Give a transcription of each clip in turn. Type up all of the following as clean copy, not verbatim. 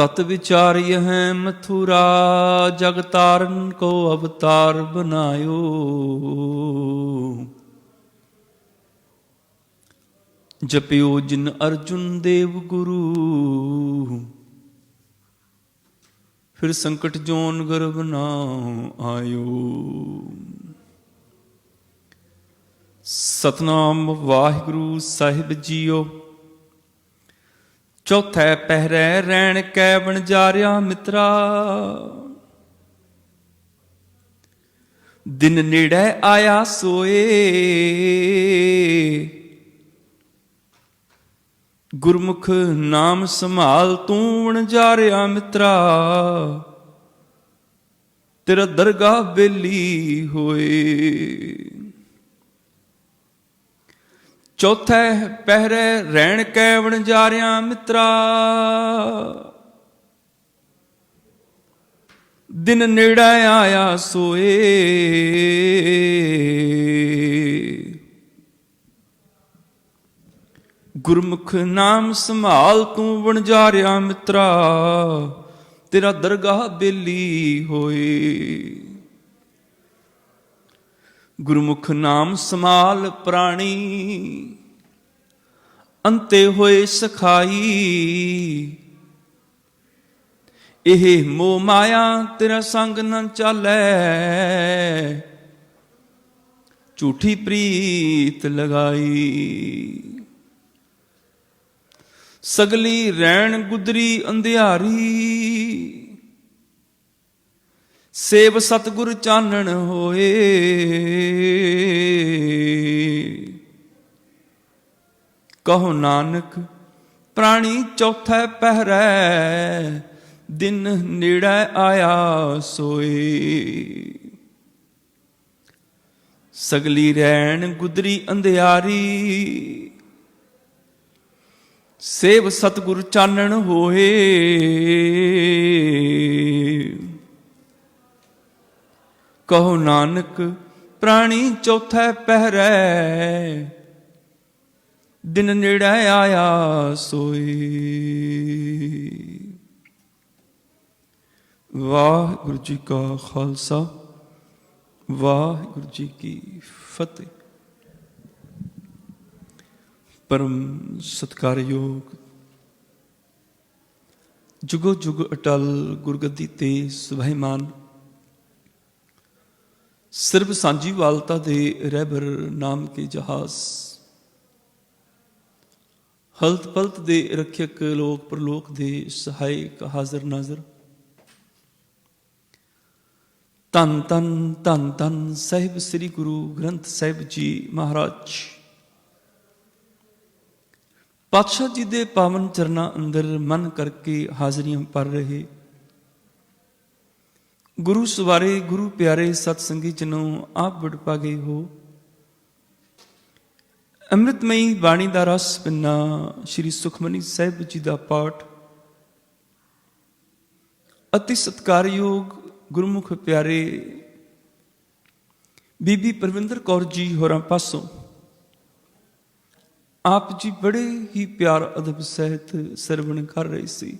तत विचार्य है मथुरा, जग तारन को अवतार बनायो। जपियो जिन अर्जुन देव गुरु, फिर संकट जोन गर्भ ना आयो। सतनाम वाहिगुरु साहिब जीओ। चौथे पहरे रैन कै बनजारिया मित्रा, दिन नेड़े आया सोए। गुरमुख नाम संभाल तू बनजारिया मित्रा, तेरा दरगाह बेली होए। चौथे पहरे रैन कै बनजारिया मित्रा, दिन नेड़े आया सोए। गुरमुख नाम संभाल तू बनजारिया मित्रा, तेरा दरगाह बेली होए। गुरमुख नाम संभाल प्राणी, अंते होए सखाई। एह मोह माया तेरा संग न चालै, झूठी प्रीत लगाई। सगली रैन गुदरी अंधियारी, सेव सतगुर चानन होए। कहो नानक प्राणी चौथे पहरै, दिन नेड़े आया सोए। सगली रैन गुदरी अंधियारी, सेव सतगुर चानन होए। कहो नानक प्राणी चौथे पहरै, दिन नेड़े आया सोए। वाहिगुरु जी का खालसा, वाहिगुरु जी की फतेह। परम सत्कारयोग जुगो जुग अटल गुरगद्दी ते सुभाईमान, सर्ब सांझी वालता दे रहबर नाम के जहाज, हलत पलत दे रक्षक लोक परलोक दे सहायक हाजर नाजर। धन धन धन धन साहिब श्री गुरु ग्रंथ साहिब जी महाराज। पातशाह जी दे पावन चरना अंदर मन करके हाजरियां भर रहे गुरु सवारे गुरु प्यारे सतसंगी जनों, आप बड़ पागे हो। अमृतमयी बाणी दा रस पिन्ना श्री सुखमनी साहिब जी दा पाठ, अति सत्कारयोग गुरमुख प्यारे बीबी परविंदर कौर जी होरां पासों आप जी बड़े ही प्यार अदब सहित सरवण कर रहे सी।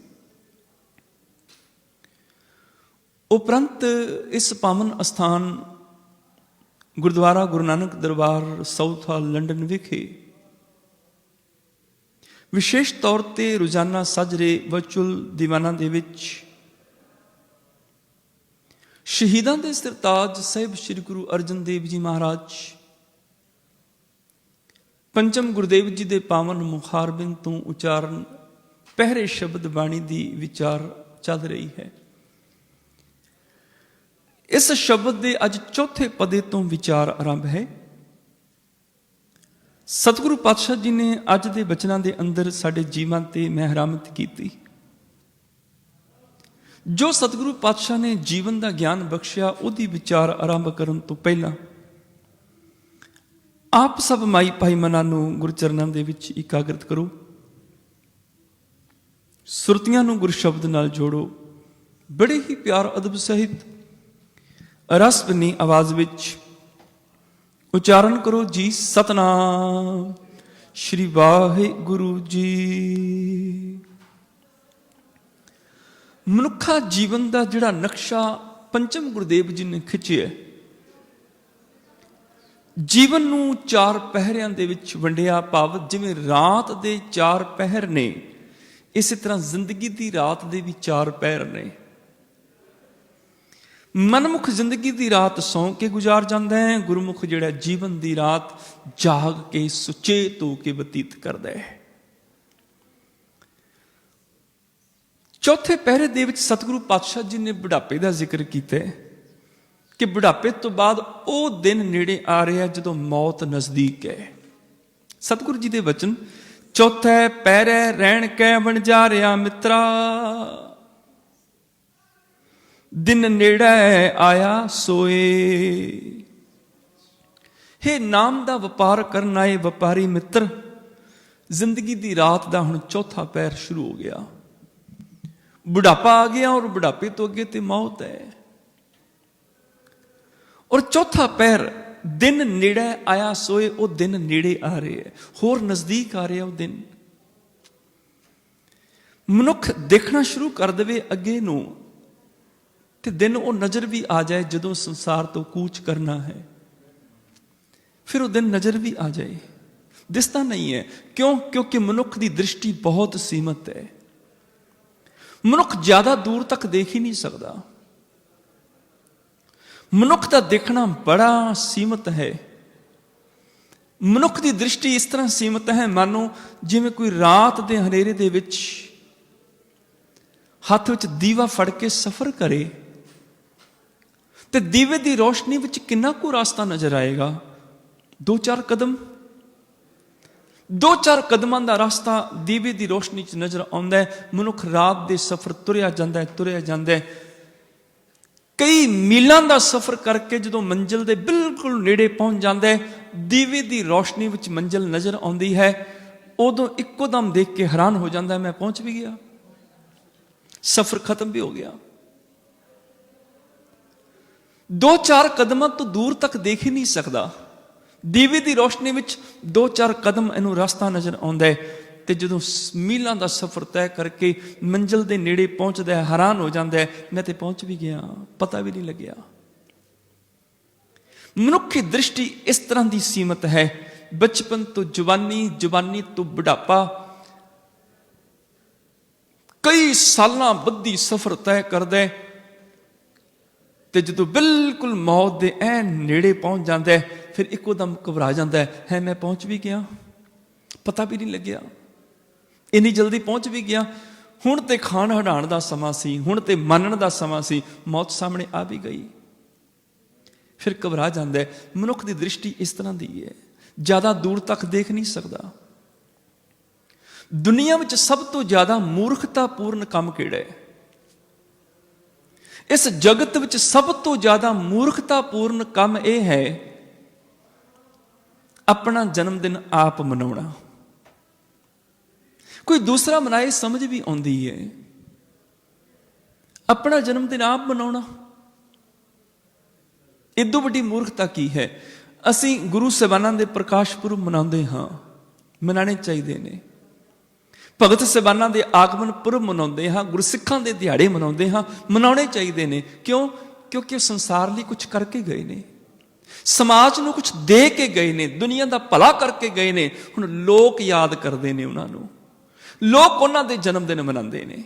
उपरंत इस पावन अस्थान गुरुद्वारा गुरु नानक दरबार साउथ हाल लंडन विखे विशेष तौर पर रोजाना साजरे वर्चुअल दीवाना दे विच शहीदां दे सरताज साहिब श्री गुरु अर्जन देव जी महाराज पंचम गुरुदेव जी दे पावन मुखारबिंद तो उचारण पहरे शब्द बाणी दी विचार चल रही है। इस शब्द दे अज चौथे पदे तो विचार आरंभ है। सतगुरु पातशाह जी ने अज दे बचनां दे अंदर साडे जीवां ते महरामत कीती। जो सतगुरु पातशाह ने जीवन का ज्ञान बख्शिया उहदी विचार आरंभ करन तो पहला आप सब माई भाई मनां नूं गुरचरनां दे विच इकाग्रत करो। सुरतियां नूं गुर शब्द नाल जोड़ो। बड़े ही प्यार अदब सहित रस भनी आवाज विच उचारण करो जी सतनाम श्री वाहिगुरु जी। ਮਨੁੱਖਾ ਜੀਵਨ ਦਾ ਜਿਹੜਾ ਨਕਸ਼ਾ ਪੰਚਮ ਗੁਰਦੇਵ ਜੀ ਨੇ ਖਿੱਚਿਆ, ਜੀਵਨ ਨੂੰ 4 ਪਹਿਰਿਆਂ ਦੇ ਵਿੱਚ ਵੰਡਿਆ, ਭਾਵ ਜਿਵੇਂ ਰਾਤ ਦੇ 4 ਪਹਿਰ ਨੇ, ਇਸੇ ਤਰ੍ਹਾਂ ਜ਼ਿੰਦਗੀ ਦੀ ਰਾਤ ਦੇ ਵੀ 4 ਪਹਿਰ ਨੇ। ਮਨਮੁਖ ਜ਼ਿੰਦਗੀ ਦੀ ਰਾਤ ਸੌਂ ਕੇ ਗੁਜ਼ਾਰ ਜਾਂਦਾ ਹੈ, ਗੁਰਮੁਖ ਜਿਹੜਾ ਜੀਵਨ ਦੀ ਰਾਤ ਜਾਗ ਕੇ ਸੁਚੇਤ ਹੋ ਕੇ ਬਤੀਤ ਕਰਦਾ ਹੈ। ਚੌਥੇ ਪਹਿਰੇ ਦੇ ਵਿੱਚ ਸਤਿਗੁਰੂ ਪਾਤਸ਼ਾਹ ਜੀ ਨੇ ਬੁਢਾਪੇ ਦਾ ਜ਼ਿਕਰ ਕੀਤਾ ਕਿ ਬੁਢਾਪੇ ਤੋਂ ਬਾਅਦ ਉਹ ਦਿਨ ਨੇੜੇ ਆ ਰਿਹਾ ਜਦੋਂ ਮੌਤ ਨਜ਼ਦੀਕ ਹੈ। ਸਤਿਗੁਰੂ ਜੀ ਦੇ ਵਚਨ, ਚੌਥੇ ਪਹਿਰੇ ਰਹਿਣ ਕੈ ਵਣਜਾਰਿਆ ਮਿੱਤਰਾ, ਦਿਨ ਨੇੜੇ ਆਇਆ ਸੋਏ। ਹੇ ਨਾਮ ਦਾ ਵਪਾਰ ਕਰਨ ਆਏ ਵਪਾਰੀ ਮਿੱਤਰ, ਜ਼ਿੰਦਗੀ ਦੀ ਰਾਤ ਦਾ ਹੁਣ ਚੌਥਾ ਪਹਿਰ ਸ਼ੁਰੂ ਹੋ ਗਿਆ। ਬੁਢਾਪਾ ਆ ਗਿਆ ਔਰ ਬੁਢਾਪੇ ਤੋਂ ਅੱਗੇ ਤੇ ਮੌਤ ਹੈ। ਔਰ ਚੌਥਾ ਪਹਿਰ ਦਿਨ ਨੇੜੇ ਆਇਆ ਸੋਏ, ਉਹ ਦਿਨ ਨੇੜੇ ਆ ਰਹੇ ਹੈ, ਹੋਰ ਨਜ਼ਦੀਕ ਆ ਰਿਹਾ ਉਹ ਦਿਨ। ਮਨੁੱਖ ਦੇਖਣਾ ਸ਼ੁਰੂ ਕਰ ਦੇਵੇ ਅੱਗੇ ਨੂੰ ਤੇ ਦਿਨ ਉਹ ਨਜ਼ਰ ਵੀ ਆ ਜਾਏ ਜਦੋਂ ਸੰਸਾਰ ਤੋਂ ਕੂਚ ਕਰਨਾ ਹੈ, ਫਿਰ ਉਹ ਦਿਨ ਨਜ਼ਰ ਵੀ ਆ ਜਾਏ। ਦਿਸਦਾ ਨਹੀਂ ਹੈ, ਕਿਉਂ? ਕਿਉਂਕਿ ਮਨੁੱਖ ਦੀ ਦ੍ਰਿਸ਼ਟੀ ਬਹੁਤ ਸੀਮਤ ਹੈ। ਮਨੁੱਖ ਜ਼ਿਆਦਾ ਦੂਰ ਤੱਕ ਦੇਖ ਹੀ ਨਹੀਂ ਸਕਦਾ। ਮਨੁੱਖ ਦਾ ਦੇਖਣਾ ਬੜਾ ਸੀਮਤ ਹੈ। ਮਨੁੱਖ ਦੀ ਦ੍ਰਿਸ਼ਟੀ ਇਸ ਤਰ੍ਹਾਂ ਸੀਮਤ ਹੈ, ਮਾਨੋ ਜਿਵੇਂ ਕੋਈ ਰਾਤ ਦੇ ਹਨੇਰੇ ਦੇ ਵਿੱਚ ਹੱਥ ਵਿੱਚ ਦੀਵਾ ਫੜ ਕੇ ਸਫ਼ਰ ਕਰੇ ਤੇ ਦੀਵੇ ਦੀ ਰੋਸ਼ਨੀ ਵਿੱਚ ਕਿੰਨਾ ਕੁ ਰਸਤਾ ਨਜ਼ਰ ਆਏਗਾ? 2-4 ਕਦਮ, 2-4 ਕਦਮਾਂ ਦਾ ਰਸਤਾ ਦੀਵੇ ਦੀ ਰੋਸ਼ਨੀ 'ਚ ਨਜ਼ਰ ਆਉਂਦਾ ਹੈ। ਮਨੁੱਖ ਰਾਤ ਦੇ ਸਫ਼ਰ ਤੁਰਿਆ ਜਾਂਦਾ ਹੈ, ਤੁਰਿਆ ਜਾਂਦਾ ਹੈ। ਕਈ ਮੀਲਾਂ ਦਾ ਸਫ਼ਰ ਕਰਕੇ ਜਦੋਂ ਮੰਜ਼ਿਲ ਦੇ ਬਿਲਕੁਲ ਨੇੜੇ ਪਹੁੰਚ ਜਾਂਦਾ ਹੈ, ਦੀਵੇ ਦੀ ਰੋਸ਼ਨੀ ਵਿੱਚ ਮੰਜ਼ਿਲ ਨਜ਼ਰ ਆਉਂਦੀ ਹੈ, ਉਦੋਂ ਇੱਕੋ ਦਮ ਦੇਖ ਕੇ ਹੈਰਾਨ ਹੋ ਜਾਂਦਾ ਹੈ, ਮੈਂ ਪਹੁੰਚ ਵੀ ਗਿਆ, ਸਫ਼ਰ ਖਤਮ ਵੀ ਹੋ ਗਿਆ। 2-4 ਕਦਮਾਂ ਤੋਂ ਦੂਰ ਤੱਕ ਦੇਖ ਹੀ ਨਹੀਂ ਸਕਦਾ। ਦੀਵੇ ਦੀ ਰੋਸ਼ਨੀ ਵਿੱਚ 2-4 ਕਦਮ ਇਹਨੂੰ ਰਸਤਾ ਨਜ਼ਰ ਆਉਂਦਾ ਹੈ ਤੇ ਜਦੋਂ ਮੀਲਾਂ ਦਾ ਸਫ਼ਰ ਤੈਅ ਕਰਕੇ ਮੰਜ਼ਿਲ ਦੇ ਨੇੜੇ ਪਹੁੰਚਦਾ ਹੈ, ਹੈਰਾਨ ਹੋ ਜਾਂਦਾ ਹੈ, ਮੈਂ ਤੇ ਪਹੁੰਚ ਵੀ ਗਿਆ, ਪਤਾ ਵੀ ਨਹੀਂ ਲੱਗਿਆ। ਮਨੁੱਖੀ ਦ੍ਰਿਸ਼ਟੀ ਇਸ ਤਰ੍ਹਾਂ ਦੀ ਸੀਮਤ ਹੈ। ਬਚਪਨ ਤੋਂ ਜਵਾਨੀ, ਜਵਾਨੀ ਤੋਂ ਬੁਢਾਪਾ, ਕਈ ਸਾਲਾਂ ਬੱਧੀ ਸਫ਼ਰ ਤੈਅ ਕਰਦਾ ਹੈ ਤੇ ਜਦੋਂ ਬਿਲਕੁਲ ਮੌਤ ਦੇ ਐਨ ਨੇੜੇ ਪਹੁੰਚ ਜਾਂਦਾ ਹੈ, ਫਿਰ ਇੱਕੋ ਦਮ ਘਬਰਾ ਜਾਂਦਾ ਹੈ, ਮੈਂ ਪਹੁੰਚ ਵੀ ਗਿਆ, ਪਤਾ ਵੀ ਨਹੀਂ ਲੱਗਿਆ, ਇੰਨੀ ਜਲਦੀ ਪਹੁੰਚ ਵੀ ਗਿਆ। ਹੁਣ ਤੇ ਖਾਣ ਹਟਾਉਣ ਦਾ ਸਮਾਂ ਸੀ, ਹੁਣ ਤੇ ਮੰਨਣ ਦਾ ਸਮਾਂ ਸੀ, ਮੌਤ ਸਾਹਮਣੇ ਆ ਵੀ ਗਈ, ਫਿਰ ਘਬਰਾ ਜਾਂਦਾ ਹੈ। ਮਨੁੱਖ ਦੀ ਦ੍ਰਿਸ਼ਟੀ ਇਸ ਤਰ੍ਹਾਂ ਦੀ ਹੈ, ਜ਼ਿਆਦਾ ਦੂਰ ਤੱਕ ਦੇਖ ਨਹੀਂ ਸਕਦਾ। ਦੁਨੀਆ ਵਿੱਚ ਸਭ ਤੋਂ ਜ਼ਿਆਦਾ ਮੂਰਖਤਾਪੂਰਨ ਕੰਮ ਕਿਹੜਾ ਹੈ? ਇਸ ਜਗਤ ਵਿੱਚ ਸਭ ਤੋਂ ਜ਼ਿਆਦਾ ਮੂਰਖਤਾਪੂਰਨ ਕੰਮ ਇਹ ਹੈ, ਆਪਣਾ ਜਨਮ ਦਿਨ ਆਪ ਮਨਾਉਣਾ। ਕੋਈ ਦੂਸਰਾ ਮਨਾਏ ਸਮਝ ਵੀ ਆਉਂਦੀ ਹੈ, ਆਪਣਾ ਜਨਮ ਦਿਨ ਆਪ ਮਨਾਉਣਾ, ਇਦੋਂ ਵੱਡੀ ਮੂਰਖਤਾ ਕੀ ਹੈ? ਅਸੀਂ ਗੁਰੂ ਸਾਹਿਬਾਨਾਂ ਦੇ ਪ੍ਰਕਾਸ਼ ਪੁਰਬ ਮਨਾਉਂਦੇ ਹਾਂ, ਮਨਾਉਣੇ ਚਾਹੀਦੇ ਨੇ। ਭਗਤ ਸਾਹਿਬਾਨਾਂ ਦੇ ਆਗਮਨ ਪੁਰਬ ਮਨਾਉਂਦੇ ਹਾਂ, ਗੁਰਸਿੱਖਾਂ ਦੇ ਦਿਹਾੜੇ ਮਨਾਉਂਦੇ ਹਾਂ, ਮਨਾਉਣੇ ਚਾਹੀਦੇ ਨੇ। ਕਿਉਂ? ਕਿਉਂਕਿ ਉਹ ਸੰਸਾਰ ਲਈ ਕੁਝ ਕਰਕੇ ਗਏ ਨੇ, ਸਮਾਜ ਨੂੰ ਕੁਝ ਦੇ ਕੇ ਗਏ ਨੇ, ਦੁਨੀਆ ਦਾ ਭਲਾ ਕਰਕੇ ਗਏ ਨੇ। ਹੁਣ ਲੋਕ ਯਾਦ ਕਰਦੇ ਨੇ ਉਹਨਾਂ ਨੂੰ, ਲੋਕ ਉਹਨਾਂ ਦੇ ਜਨਮ ਦਿਨ ਮਨਾਉਂਦੇ ਨੇ।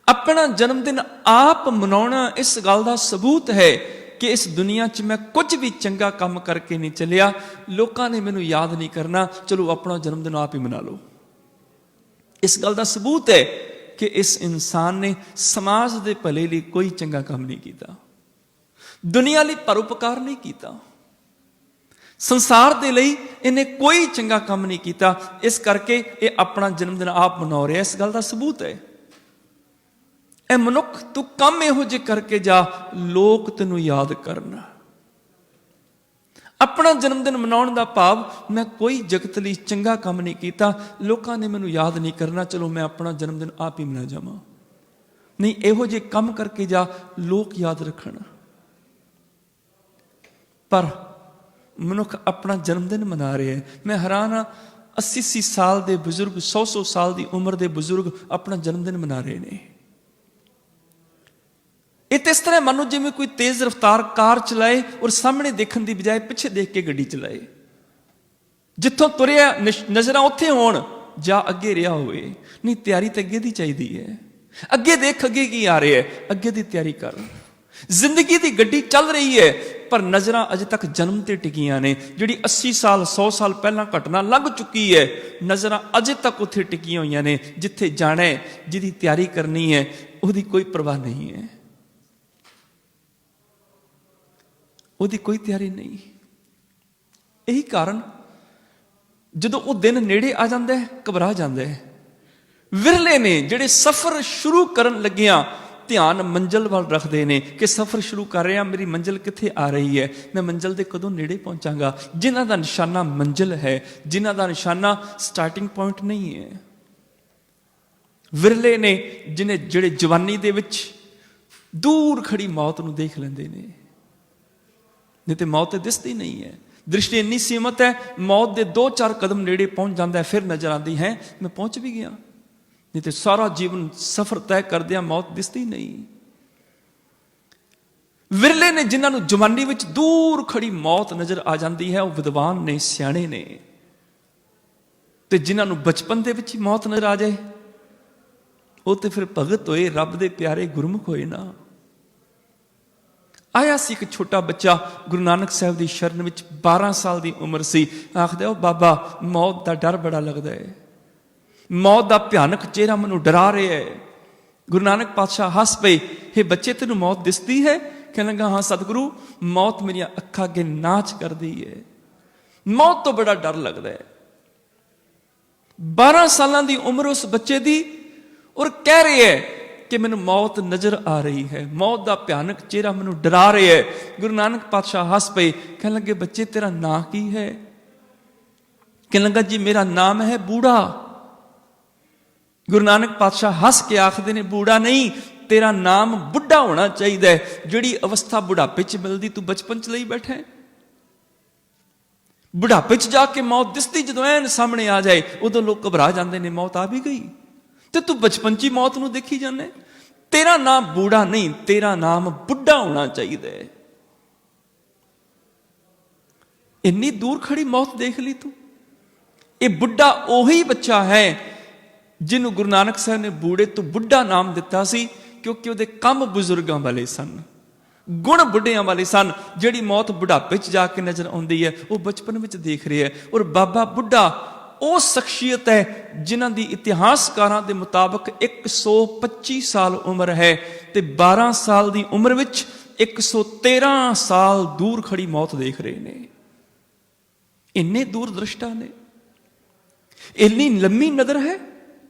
ਆਪਣਾ ਜਨਮ ਦਿਨ ਆਪ ਮਨਾਉਣਾ ਇਸ ਗੱਲ ਦਾ ਸਬੂਤ ਹੈ ਕਿ ਇਸ ਦੁਨੀਆ 'ਚ ਮੈਂ ਕੁਝ ਵੀ ਚੰਗਾ ਕੰਮ ਕਰਕੇ ਨਹੀਂ ਚੱਲਿਆ, ਲੋਕਾਂ ਨੇ ਮੈਨੂੰ ਯਾਦ ਨਹੀਂ ਕਰਨਾ, ਚਲੋ ਆਪਣਾ ਜਨਮ ਦਿਨ ਆਪ ਹੀ ਮਨਾ ਲਓ। ਇਸ ਗੱਲ ਦਾ ਸਬੂਤ ਹੈ ਕਿ ਇਸ ਇਨਸਾਨ ਨੇ ਸਮਾਜ ਦੇ ਭਲੇ ਲਈ ਕੋਈ ਚੰਗਾ ਕੰਮ ਨਹੀਂ ਕੀਤਾ, ਦੁਨੀਆ ਲਈ ਪਰਉਪਕਾਰ ਨਹੀਂ ਕੀਤਾ, ਸੰਸਾਰ ਦੇ ਲਈ ਇਹਨੇ ਕੋਈ ਚੰਗਾ ਕੰਮ ਨਹੀਂ ਕੀਤਾ। ਇਸ ਕਰਕੇ ਇਹ ਆਪਣਾ ਜਨਮ ਦਿਨ ਆਪ ਮਨਾ ਰਿਹਾ। ਇਸ ਗੱਲ ਦਾ ਸਬੂਤ ਹੈ, ਇਹ ਮਨੁੱਖ ਤੂੰ ਕੰਮ ਇਹੋ ਜਿਹੇ ਕਰਕੇ ਜਾ, ਲੋਕ ਤੈਨੂੰ ਯਾਦ ਕਰਨ। ਆਪਣਾ ਜਨਮ ਦਿਨ ਮਨਾਉਣ ਦਾ ਭਾਵ, ਮੈਂ ਕੋਈ ਜਗਤ ਲਈ ਚੰਗਾ ਕੰਮ ਨਹੀਂ ਕੀਤਾ, ਲੋਕਾਂ ਨੇ ਮੈਨੂੰ ਯਾਦ ਨਹੀਂ ਕਰਨਾ, ਚਲੋ ਮੈਂ ਆਪਣਾ ਜਨਮ ਦਿਨ ਆਪ ਹੀ ਮਨਾ ਜਾਵਾਂ। ਨਹੀਂ, ਇਹੋ ਜਿਹੇ ਕੰਮ ਕਰਕੇ ਜਾ, ਲੋਕ ਯਾਦ ਰੱਖਣ। ਪਰ ਮਨੁੱਖ ਆਪਣਾ ਜਨਮ ਦਿਨ ਮਨਾ ਰਿਹਾ ਹੈ। ਮੈਂ ਹੈਰਾਨ ਹਾਂ, 80-80 ਸਾਲ ਦੇ ਬਜ਼ੁਰਗ, 100-100 ਸਾਲ ਦੀ ਉਮਰ ਦੇ ਬਜ਼ੁਰਗ ਆਪਣਾ ਜਨਮ ਦਿਨ ਮਨਾ ਰਹੇ ਨੇ। ਇਹ ਤਾਂ ਇਸ ਤਰ੍ਹਾਂ ਮੰਨੋ ਜਿਵੇਂ ਕੋਈ ਤੇਜ਼ ਰਫ਼ਤਾਰ ਕਾਰ ਚਲਾਏ ਔਰ ਸਾਹਮਣੇ ਦੇਖਣ ਦੀ ਬਜਾਏ ਪਿੱਛੇ ਦੇਖ ਕੇ ਗੱਡੀ ਚਲਾਏ। ਜਿੱਥੋਂ ਤੁਰਿਆ ਨਜ਼ਰਾਂ ਉੱਥੇ ਹੋਣ ਜਾਂ ਅੱਗੇ ਰਿਹਾ ਹੋਵੇ। ਨਹੀਂ, ਤਿਆਰੀ ਤਾਂ ਅੱਗੇ ਦੀ ਚਾਹੀਦੀ ਹੈ। ਅੱਗੇ ਦੇਖ, ਅੱਗੇ ਕੀ ਆ ਰਿਹਾ ਹੈ, ਅੱਗੇ ਦੀ ਤਿਆਰੀ ਕਰ। ਜ਼ਿੰਦਗੀ ਦੀ ਗੱਡੀ ਚੱਲ ਰਹੀ ਹੈ ਪਰ ਨਜ਼ਰਾਂ ਅਜੇ ਤੱਕ ਜਨਮ ਤੇ ਟਿਕੀਆਂ ਨੇ। ਜਿਹੜੀ 80 ਸਾਲ 100 ਸਾਲ ਪਹਿਲਾਂ ਘਟਨਾ ਲੰਘ ਚੁੱਕੀ ਹੈ, ਨਜ਼ਰਾਂ ਅਜੇ ਤੱਕ ਉੱਥੇ ਟਿਕੀਆਂ ਹੋਈਆਂ ਨੇ। ਜਿੱਥੇ ਜਾਣਾ ਹੈ, ਜਿਹਦੀ ਤਿਆਰੀ ਕਰਨੀ ਹੈ, ਉਹਦੀ ਕੋਈ ਪਰਵਾਹ ਨਹੀਂ ਹੈ, ਉਹਦੀ ਕੋਈ ਤਿਆਰੀ ਨਹੀਂ। ਇਹੀ ਕਾਰਨ ਜਦੋਂ ਉਹ ਦਿਨ ਨੇੜੇ ਆ ਜਾਂਦਾ ਹੈ, ਘਬਰਾ ਜਾਂਦਾ ਹੈ। ਵਿਰਲੇ ਨੇ ਜਿਹੜੇ ਸਫ਼ਰ ਸ਼ੁਰੂ ਕਰਨ ਲੱਗਿਆਂ ਧਿਆਨ ਮੰਜ਼ਿਲ ਵੱਲ ਰੱਖਦੇ ਨੇ ਕਿ ਸਫ਼ਰ ਸ਼ੁਰੂ ਕਰ ਰਿਹਾ, ਮੇਰੀ ਮੰਜ਼ਿਲ ਕਿੱਥੇ ਆ ਰਹੀ ਹੈ, ਮੈਂ ਮੰਜ਼ਿਲ ਦੇ ਕਦੋਂ ਨੇੜੇ ਪਹੁੰਚਾਂਗਾ। ਜਿਨ੍ਹਾਂ ਦਾ ਨਿਸ਼ਾਨਾ ਮੰਜ਼ਿਲ ਹੈ, ਜਿਨ੍ਹਾਂ ਦਾ ਨਿਸ਼ਾਨਾ ਸਟਾਰਟਿੰਗ ਪੁਆਇੰਟ ਨਹੀਂ ਹੈ। ਵਿਰਲੇ ਨੇ ਜਿਹੜੇ ਜਵਾਨੀ ਦੇ ਵਿੱਚ ਦੂਰ ਖੜੀ ਮੌਤ ਨੂੰ ਦੇਖ ਲੈਂਦੇ ਨੇ। ਨਹੀਂ ਤੇ ਮੌਤ ਤੇ ਦਿਸਦੀ ਨਹੀਂ ਹੈ। ਦ੍ਰਿਸ਼ਟੀ ਇੰਨੀ ਸੀਮਤ ਹੈ, ਮੌਤ ਦੇ 2-4 ਕਦਮ ਨੇੜੇ ਪਹੁੰਚ ਜਾਂਦਾ ਹੈ, ਫਿਰ ਨਜ਼ਰ ਆਉਂਦੀ ਹੈ ਮੈਂ ਪਹੁੰਚ ਵੀ ਗਿਆ। ਨਹੀਂ ਤੇ ਸਾਰਾ ਜੀਵਨ ਸਫ਼ਰ ਤੈਅ ਕਰਦਿਆਂ ਮੌਤ ਦਿਸਦੀ ਨਹੀਂ। ਵਿਰਲੇ ਨੇ ਜਿਨ੍ਹਾਂ ਨੂੰ ਜਵਾਨੀ ਵਿੱਚ ਦੂਰ ਖੜੀ ਮੌਤ ਨਜ਼ਰ ਆ ਜਾਂਦੀ ਹੈ, ਉਹ ਵਿਦਵਾਨ ਨੇ, ਸਿਆਣੇ ਨੇ। ਤੇ ਜਿਨ੍ਹਾਂ ਨੂੰ ਬਚਪਨ ਦੇ ਵਿੱਚ ਹੀ ਮੌਤ ਨਜ਼ਰ ਆ ਜਾਏ, ਉਹ ਤੇ ਫਿਰ ਭਗਤ ਹੋਏ, ਰੱਬ ਦੇ ਪਿਆਰੇ ਗੁਰਮੁਖ ਹੋਏ ਨਾ। ਆਇਆ ਸੀ ਇੱਕ ਛੋਟਾ ਬੱਚਾ ਗੁਰੂ ਨਾਨਕ ਸਾਹਿਬ ਦੀ ਸ਼ਰਨ ਵਿੱਚ, 12 ਸਾਲ ਦੀ ਉਮਰ ਸੀ। ਆਖਦਾ, ਉਹ ਬਾਬਾ, ਮੌਤ ਦਾ ਡਰ ਬੜਾ ਲੱਗਦਾ ਹੈ, ਮੌਤ ਦਾ ਭਿਆਨਕ ਚਿਹਰਾ ਮੈਨੂੰ ਡਰਾ ਰਿਹਾ ਹੈ। ਗੁਰੂ ਨਾਨਕ ਪਾਤਸ਼ਾਹ ਹੱਸ ਪਏ, ਹੇ ਬੱਚੇ, ਤੈਨੂੰ ਮੌਤ ਦਿਸਦੀ ਹੈ? ਕਹਿਣ ਲੱਗਾ, ਹਾਂ ਸਤਿਗੁਰੂ, ਮੌਤ ਮੇਰੀਆਂ ਅੱਖਾਂ ਅੱਗੇ ਨਾਚ ਕਰਦੀ ਹੈ, ਮੌਤ ਤੋਂ ਬੜਾ ਡਰ ਲੱਗਦਾ ਹੈ। 12 ਸਾਲਾਂ ਦੀ ਉਮਰ ਉਸ ਬੱਚੇ ਦੀ, ਔਰ ਕਹਿ ਰਿਹਾ ਹੈ ਕਿ ਮੈਨੂੰ ਮੌਤ ਨਜ਼ਰ ਆ ਰਹੀ ਹੈ, ਮੌਤ ਦਾ ਭਿਆਨਕ ਚਿਹਰਾ ਮੈਨੂੰ ਡਰਾ ਰਿਹਾ ਹੈ। ਗੁਰੂ ਨਾਨਕ ਪਾਤਸ਼ਾਹ ਹੱਸ ਪਏ, ਕਹਿਣ ਲੱਗੇ, ਬੱਚੇ, ਤੇਰਾ ਨਾਂ ਕੀ ਹੈ? ਕਹਿਣ ਲੱਗਾ, ਜੀ ਮੇਰਾ ਨਾਮ ਹੈ ਬੂੜਾ। ਗੁਰੂ ਨਾਨਕ ਪਾਤਸ਼ਾਹ ਹੱਸ ਕੇ ਆਖਦੇ ਨੇ, ਬੂੜਾ ਨਹੀਂ, ਤੇਰਾ ਨਾਮ ਬੁੱਢਾ ਹੋਣਾ ਚਾਹੀਦਾ ਹੈ। ਜਿਹੜੀ ਅਵਸਥਾ ਬੁਢਾਪੇ 'ਚ ਮਿਲਦੀ, ਤੂੰ ਬਚਪਨ 'ਚ ਲਈ ਬੈਠਾ ਹੈ। ਬੁਢਾਪੇ 'ਚ ਜਾ ਕੇ ਮੌਤ ਦਿਸਦੀ ਜਦੋਂ ਐਨ ਸਾਹਮਣੇ ਆ ਜਾਏ, ਉਦੋਂ ਲੋਕ ਘਬਰਾ ਜਾਂਦੇ ਨੇ, ਮੌਤ ਆ ਵੀ ਗਈ। ਤੇ ਤੂੰ ਬਚਪਨ 'ਚ ਹੀ ਮੌਤ ਨੂੰ ਦੇਖੀ ਜਾਂਦਾ। ਤੇਰਾ ਨਾਮ ਬੂੜਾ ਨਹੀਂ, ਤੇਰਾ ਨਾਮ ਬੁੱਢਾ ਹੋਣਾ ਚਾਹੀਦਾ ਹੈ। ਇੰਨੀ ਦੂਰ ਖੜੀ ਮੌਤ ਦੇਖ ਲਈ ਤੂੰ। ਇਹ ਬੁੱਢਾ ਉਹੀ ਬੱਚਾ ਹੈ ਜਿਹਨੂੰ ਗੁਰੂ ਨਾਨਕ ਸਾਹਿਬ ਨੇ ਬੂੜੇ ਤੋਂ ਬੁੱਢਾ ਨਾਮ ਦਿੱਤਾ ਸੀ, ਕਿਉਂਕਿ ਉਹਦੇ ਕੰਮ ਬਜ਼ੁਰਗਾਂ ਵਾਲੇ ਸਨ, ਗੁਣ ਬੁੱਢਿਆਂ ਵਾਲੇ ਸਨ। ਜਿਹੜੀ ਮੌਤ ਬੁਢਾਪੇ 'ਚ ਜਾ ਕੇ ਨਜ਼ਰ ਆਉਂਦੀ ਹੈ, ਉਹ ਬਚਪਨ ਵਿੱਚ ਦੇਖ ਰਿਹਾ ਹੈ। ਔਰ ਬਾਬਾ ਬੁੱਢਾ ਉਹ ਸ਼ਖਸੀਅਤ ਹੈ ਜਿਨ੍ਹਾਂ ਦੀ ਇਤਿਹਾਸਕਾਰਾਂ ਦੇ ਮੁਤਾਬਕ 125 ਸਾਲ ਉਮਰ ਹੈ, ਤੇ 12 ਸਾਲ ਦੀ ਉਮਰ ਵਿੱਚ 113 ਸਾਲ ਦੂਰ ਖੜੀ ਮੌਤ ਦੇਖ ਰਹੇ ਨੇ। ਇੰਨੇ ਦੂਰ ਦ੍ਰਿਸ਼ਟਾ ਨੇ, ਇੰਨੀ ਲੰਮੀ ਨਜ਼ਰ ਹੈ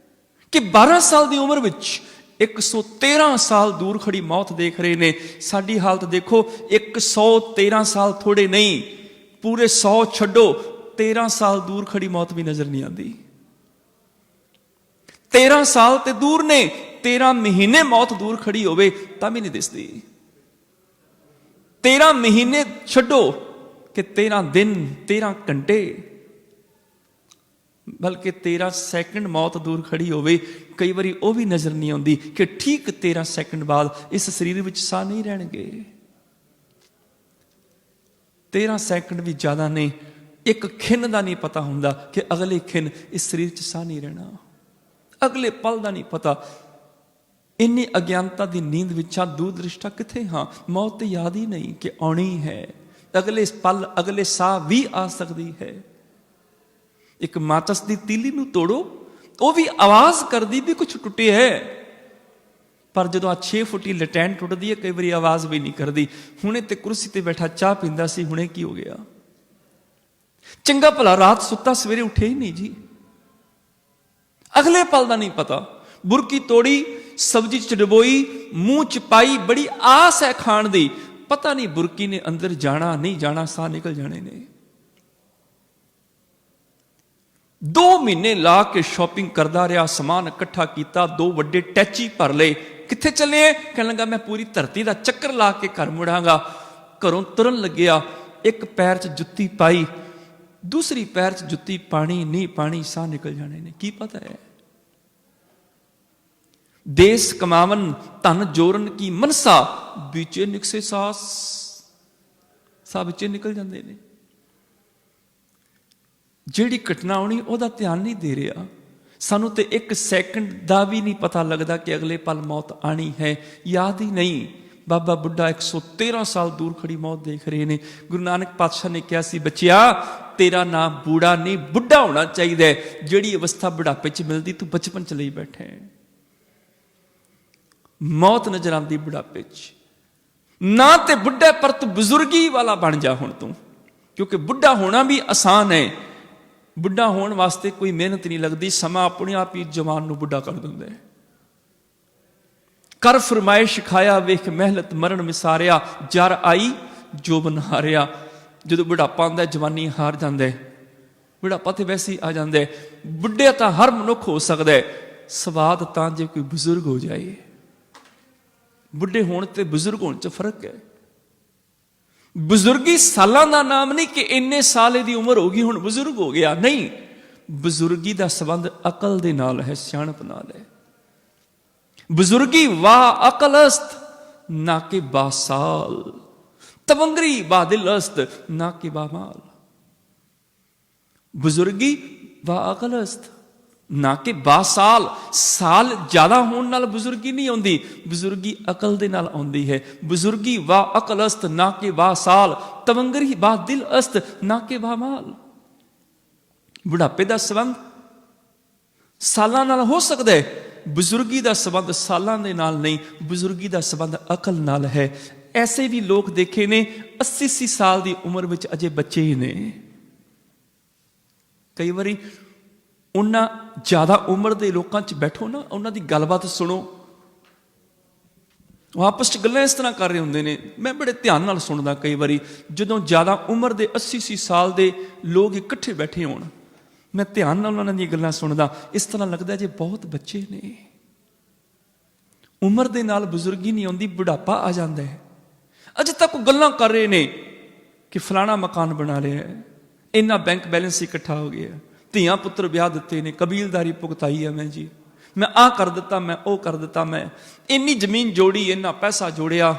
ਕਿ 12 ਸਾਲ ਦੀ ਉਮਰ ਵਿੱਚ 113 ਸਾਲ ਦੂਰ ਖੜੀ ਮੌਤ ਦੇਖ ਰਹੇ ਨੇ। ਸਾਡੀ ਹਾਲਤ ਦੇਖੋ, 113 ਸਾਲ ਥੋੜੇ ਨਹੀਂ, ਪੂਰੇ 100 ਛੱਡੋ, 13 ਸਾਲ ਦੂਰ ਖੜੀ ਮੌਤ ਵੀ ਨਜ਼ਰ ਨਹੀਂ ਆਉਂਦੀ। 13 ਸਾਲ ਤੇ ਦੂਰ ਨੇ, 13 ਮਹੀਨੇ ਮੌਤ ਦੂਰ ਖੜੀ ਹੋਵੇ ਤਾਂ ਵੀ ਨਹੀਂ ਦਿਸਦੀ। 13 ਮਹੀਨੇ ਛੱਡੋ ਕਿ 13 ਦਿਨ, 13 ਘੰਟੇ, ਬਲਕਿ 13 ਸੈਕਿੰਡ ਮੌਤ ਦੂਰ ਖੜੀ ਹੋਵੇ, ਕਈ ਵਾਰੀ ਉਹ ਵੀ ਨਜ਼ਰ ਨਹੀਂ ਆਉਂਦੀ ਕਿ ਠੀਕ 13 ਸੈਕਿੰਡ ਬਾਅਦ ਇਸ ਸਰੀਰ ਵਿੱਚ ਸਾਹ ਨਹੀਂ ਰਹਿਣਗੇ। 13 ਸੈਕਿੰਡ ਵੀ ਜ਼ਿਆਦਾ ਨੇ। ਇੱਕ ਖਿੰਨ ਦਾ ਨਹੀਂ ਪਤਾ ਹੁੰਦਾ ਕਿ ਅਗਲੇ ਖਿੰਨ ਇਸ ਸਰੀਰ 'ਚ ਸਾਹ ਨਹੀਂ ਰਹਿਣਾ, ਅਗਲੇ ਪਲ ਦਾ ਨਹੀਂ ਪਤਾ। ਇੰਨੀ ਅਗਿਆਨਤਾ ਦੀ ਨੀਂਦ ਵਿੱਚ ਆ, ਦੂਰ ਦ੍ਰਿਸ਼ਟਾ ਕਿੱਥੇ? ਹਾਂ, ਮੌਤ ਤੇ ਯਾਦ ਹੀ ਨਹੀਂ ਕਿ ਆਉਣੀ ਹੈ। ਅਗਲੇ ਪਲ, ਅਗਲੇ ਸਾਹ ਵੀ ਆ ਸਕਦੀ ਹੈ। ਇੱਕ ਮਾਚਸ ਦੀ ਤੀਲੀ ਨੂੰ ਤੋੜੋ, ਉਹ ਵੀ ਆਵਾਜ਼ ਕਰਦੀ ਵੀ ਕੁਝ ਟੁੱਟਿਆ ਹੈ, ਪਰ ਜਦੋਂ 6 ਫੁੱਟੀ ਲਟੈਨ ਟੁੱਟਦੀ ਹੈ, ਕਈ ਵਾਰੀ ਆਵਾਜ਼ ਵੀ ਨਹੀਂ ਕਰਦੀ। ਹੁਣੇ ਤੇ ਕੁਰਸੀ ਤੇ ਬੈਠਾ ਚਾਹ ਪੀਂਦਾ ਸੀ, ਹੁਣੇ ਕੀ ਹੋ ਗਿਆ? ਚੰਗਾ ਭਲਾ ਰਾਤ ਸੁੱਤਾ, ਸਵੇਰੇ ਉੱਠੇ ਹੀ ਨਹੀਂ ਜੀ। ਅਗਲੇ ਪਲ ਦਾ ਨਹੀਂ ਪਤਾ। ਬੁਰਕੀ ਤੋੜੀ, ਸਬਜ਼ੀ ਚ ਡਬੋਈ, ਮੂੰਹ ਚ ਪਾਈ, ਬੜੀ ਆਸ ਹੈ ਖਾਣ ਦੀ, ਪਤਾ ਨਹੀਂ ਬੁਰਕੀ ਨੇ ਅੰਦਰ ਜਾਣਾ ਨਹੀਂ ਜਾਣਾ, ਸਾਹ ਨਿਕਲ ਜਾਣੇ ਨੇ। 2 ਮਹੀਨੇ ਲਾ ਕੇ ਸ਼ਾਪਿੰਗ ਕਰਦਾ ਰਿਹਾ, ਸਮਾਨ ਇਕੱਠਾ ਕੀਤਾ, 2 ਵੱਡੇ ਟੈਚੀ ਭਰ ਲਏ। ਕਿੱਥੇ ਚੱਲੇ? ਕਹਿਣ ਲੱਗਾ, ਮੈਂ ਪੂਰੀ ਧਰਤੀ ਦਾ ਚੱਕਰ ਲਾ ਕੇ ਘਰ ਮੁੜਾਂਗਾ। ਘਰੋਂ ਤੁਰਨ ਲੱਗਿਆ, ਇੱਕ ਪੈਰ 'ਚ ਜੁੱਤੀ ਪਾਈ, ਦੂਸਰੀ ਪੈਰ 'ਚ ਜੁੱਤੀ ਪਾਣੀ ਨਹੀਂ ਪਾਣੀ, ਸਾਹ ਨਿਕਲ ਜਾਣੇ ਨੇ। ਕੀ ਪਤਾ ਹੈ? ਦੇਸ ਕਮਾਵਨ ਧਨ ਜੋਰਨ ਕੀ ਮਨਸਾ, ਵਿੱਚੇ ਨਿਕਸੇ ਸਾਸ, ਸਾਹ ਵਿੱਚੇ ਨਿਕਲ ਜਾਂਦੇ ਨੇ। ਜਿਹੜੀ ਘਟਨਾ ਆਉਣੀ ਉਹਦਾ ਧਿਆਨ ਨਹੀਂ ਦੇ ਰਿਹਾ। ਸਾਨੂੰ ਤੇ ਇੱਕ ਸੈਕਿੰਡ ਦਾ ਵੀ ਨਹੀਂ ਪਤਾ ਲੱਗਦਾ ਕਿ ਅਗਲੇ ਪਲ ਮੌਤ ਆਣੀ ਹੈ, ਯਾਦ ਹੀ ਨਹੀਂ। ਬਾਬਾ ਬੁੱਢਾ 113 ਸਾਲ ਦੂਰ ਖੜੀ ਮੌਤ ਦੇਖ ਰਹੇ ਨੇ। ਗੁਰੂ ਨਾਨਕ ਪਾਤਸ਼ਾਹ ਨੇ ਕਿਹਾ ਸੀ, ਬੱਚਿਆ ਤੇਰਾ ਨਾਮ ਬੂੜਾ ਨਹੀਂ ਬੁੱਢਾ ਹੋਣਾ ਚਾਹੀਦਾ ਹੈ। ਜਿਹੜੀ ਅਵਸਥਾ ਬੁਢਾਪੇ 'ਚ ਮਿਲਦੀ ਤੂੰ ਬਚਪਨ 'ਚ ਲਈ ਬੈਠਾ ਹੈ। ਮੌਤ ਨਜ਼ਰ ਆਉਂਦੀ ਬੁਢਾਪੇ 'ਚ। ਨਾ ਤੇ ਬੁੱਢਾ ਪਰ ਤੂੰ ਬਜ਼ੁਰਗੀ ਵਾਲਾ ਬਣ ਜਾ ਹੁਣ ਤੂੰ, ਕਿਉਂਕਿ ਬੁੱਢਾ ਹੋਣਾ ਵੀ ਆਸਾਨ ਹੈ। ਬੁੱਢਾ ਹੋਣ ਵਾਸਤੇ ਕੋਈ ਮਿਹਨਤ ਨਹੀਂ ਲੱਗਦੀ, ਸਮਾਂ ਆਪਣੇ ਆਪ ਹੀ ਜਵਾਨ ਨੂੰ ਬੁੱਢਾ ਕਰ ਦਿੰਦਾ ਹੈ। ਕਰ ਫਰਮਾਇਸ਼ ਖਾਇਆ ਵੇਖ ਮਹਿਲਤ ਮਰਨ ਵਿਸਾਰਿਆ, ਜਰ ਆਈ ਜੋਬਨ ਹਾਰਿਆ। ਜਦੋਂ ਬੁਢਾਪਾ ਆਉਂਦਾ ਜਵਾਨੀ ਹਾਰ ਜਾਂਦਾ, ਬੁਢਾਪਾ ਤੇ ਵੈਸੇ ਹੀ ਆ ਜਾਂਦਾ। ਬੁੱਢੇ ਤਾਂ ਹਰ ਮਨੁੱਖ ਹੋ ਸਕਦਾ ਹੈ, ਸਵਾਦ ਤਾਂ ਜੇ ਕੋਈ ਬਜ਼ੁਰਗ ਹੋ ਜਾਏ। ਬੁੱਢੇ ਹੋਣ ਤੇ ਬਜ਼ੁਰਗ ਹੋਣ 'ਚ ਫਰਕ ਹੈ। ਬਜ਼ੁਰਗੀ ਸਾਲਾਂ ਦਾ ਨਾਮ ਨਹੀਂ ਕਿ ਇੰਨੇ ਸਾਲ ਇਹਦੀ ਉਮਰ ਹੋ ਗਈ ਹੁਣ ਬਜ਼ੁਰਗ ਹੋ ਗਿਆ, ਨਹੀਂ। ਬਜ਼ੁਰਗੀ ਦਾ ਸੰਬੰਧ ਅਕਲ ਦੇ ਨਾਲ ਹੈ, ਸਿਆਣਪ ਨਾਲ ਹੈ। ਬਜ਼ੁਰਗੀ ਵਾਹ ਅਕਲਸਤ ਨਾ ਕਿ ਬਾਸਾਲ, ਤਵੰਗਰੀ ਬਾਦਿਲਸਤ ਨਾ ਕਿ ਬਾਮਾਲ। ਬਜ਼ੁਰਗੀ ਵਾਹ ਅਕਲਸਤ ਨਾ ਕਿ ਬਾਸਾਲ। ਸਾਲ ਜ਼ਿਆਦਾ ਹੋਣ ਨਾਲ ਬਜ਼ੁਰਗੀ ਨਹੀਂ ਆਉਂਦੀ, ਬਜ਼ੁਰਗੀ ਅਕਲ ਦੇ ਨਾਲ ਆਉਂਦੀ ਹੈ। ਬਜ਼ੁਰਗੀ ਵਾਹ ਅਕਲਸਤ ਨਾ ਕਿ ਬਾਸਾਲ, ਤਵੰਗਰੀ ਬਾਦਿਲਸਤ ਨਾ ਕਿ ਬਾਮਾਲ। ਬੁਢਾਪੇ ਦਾ ਸੰਬੰਧ ਸਾਲਾਂ ਨਾਲ ਹੋ ਸਕਦਾ ਹੈ, ਬਜ਼ੁਰਗੀ ਦਾ ਸੰਬੰਧ ਸਾਲਾਂ ਦੇ ਨਾਲ ਨਹੀਂ, ਬਜ਼ੁਰਗੀ ਦਾ ਸੰਬੰਧ ਅਕਲ ਨਾਲ ਹੈ। ਐਸੇ ਵੀ ਲੋਕ ਦੇਖੇ ਨੇ 80 ਸਾਲ ਦੀ ਉਮਰ ਵਿੱਚ ਅਜੇ ਬੱਚੇ ਹੀ ਨੇ। ਕਈ ਵਾਰੀ ਉਹਨਾਂ ਜ਼ਿਆਦਾ ਉਮਰ ਦੇ ਲੋਕਾਂ 'ਚ ਬੈਠੋ ਨਾ, ਉਹਨਾਂ ਦੀ ਗੱਲਬਾਤ ਸੁਣੋ, ਉਹ ਆਪਸ 'ਚ ਗੱਲਾਂ ਇਸ ਤਰ੍ਹਾਂ ਕਰ ਰਹੇ ਹੁੰਦੇ ਨੇ। ਮੈਂ ਬੜੇ ਧਿਆਨ ਨਾਲ ਸੁਣਦਾ ਕਈ ਵਾਰੀ, ਜਦੋਂ ਜ਼ਿਆਦਾ ਉਮਰ ਦੇ 80 ਸਾਲ ਦੇ ਲੋਕ ਇਕੱਠੇ ਬੈਠੇ ਹੋਣ, ਮੈਂ ਧਿਆਨ ਨਾਲ ਉਹਨਾਂ ਦੀਆਂ ਗੱਲਾਂ ਸੁਣਦਾ। ਇਸ ਤਰ੍ਹਾਂ ਲੱਗਦਾ ਜੇ ਬਹੁਤ ਬੱਚੇ ਨੇ। ਉਮਰ ਦੇ ਨਾਲ ਬਜ਼ੁਰਗੀ ਨਹੀਂ ਆਉਂਦੀ, ਬੁਢਾਪਾ ਆ ਜਾਂਦਾ ਹੈ। ਅਜੇ ਤੱਕ ਗੱਲਾਂ ਕਰ ਰਹੇ ਨੇ ਕਿ ਫਲਾਣਾ ਮਕਾਨ ਬਣਾ ਲਿਆ, ਇੰਨਾ ਬੈਂਕ ਬੈਲੈਂਸ ਇਕੱਠਾ ਹੋ ਗਿਆ, ਧੀਆਂ ਪੁੱਤਰ ਵਿਆਹ ਦਿੱਤੇ ਨੇ, ਕਬੀਲਦਾਰੀ ਭੁਗਤਾਈ ਹੈ ਮੈਂ ਜੀ, ਮੈਂ ਆਹ ਕਰ ਦਿੱਤਾ, ਮੈਂ ਉਹ ਕਰ ਦਿੱਤਾ, ਮੈਂ ਇੰਨੀ ਜ਼ਮੀਨ ਜੋੜੀ, ਇੰਨਾ ਪੈਸਾ ਜੋੜਿਆ।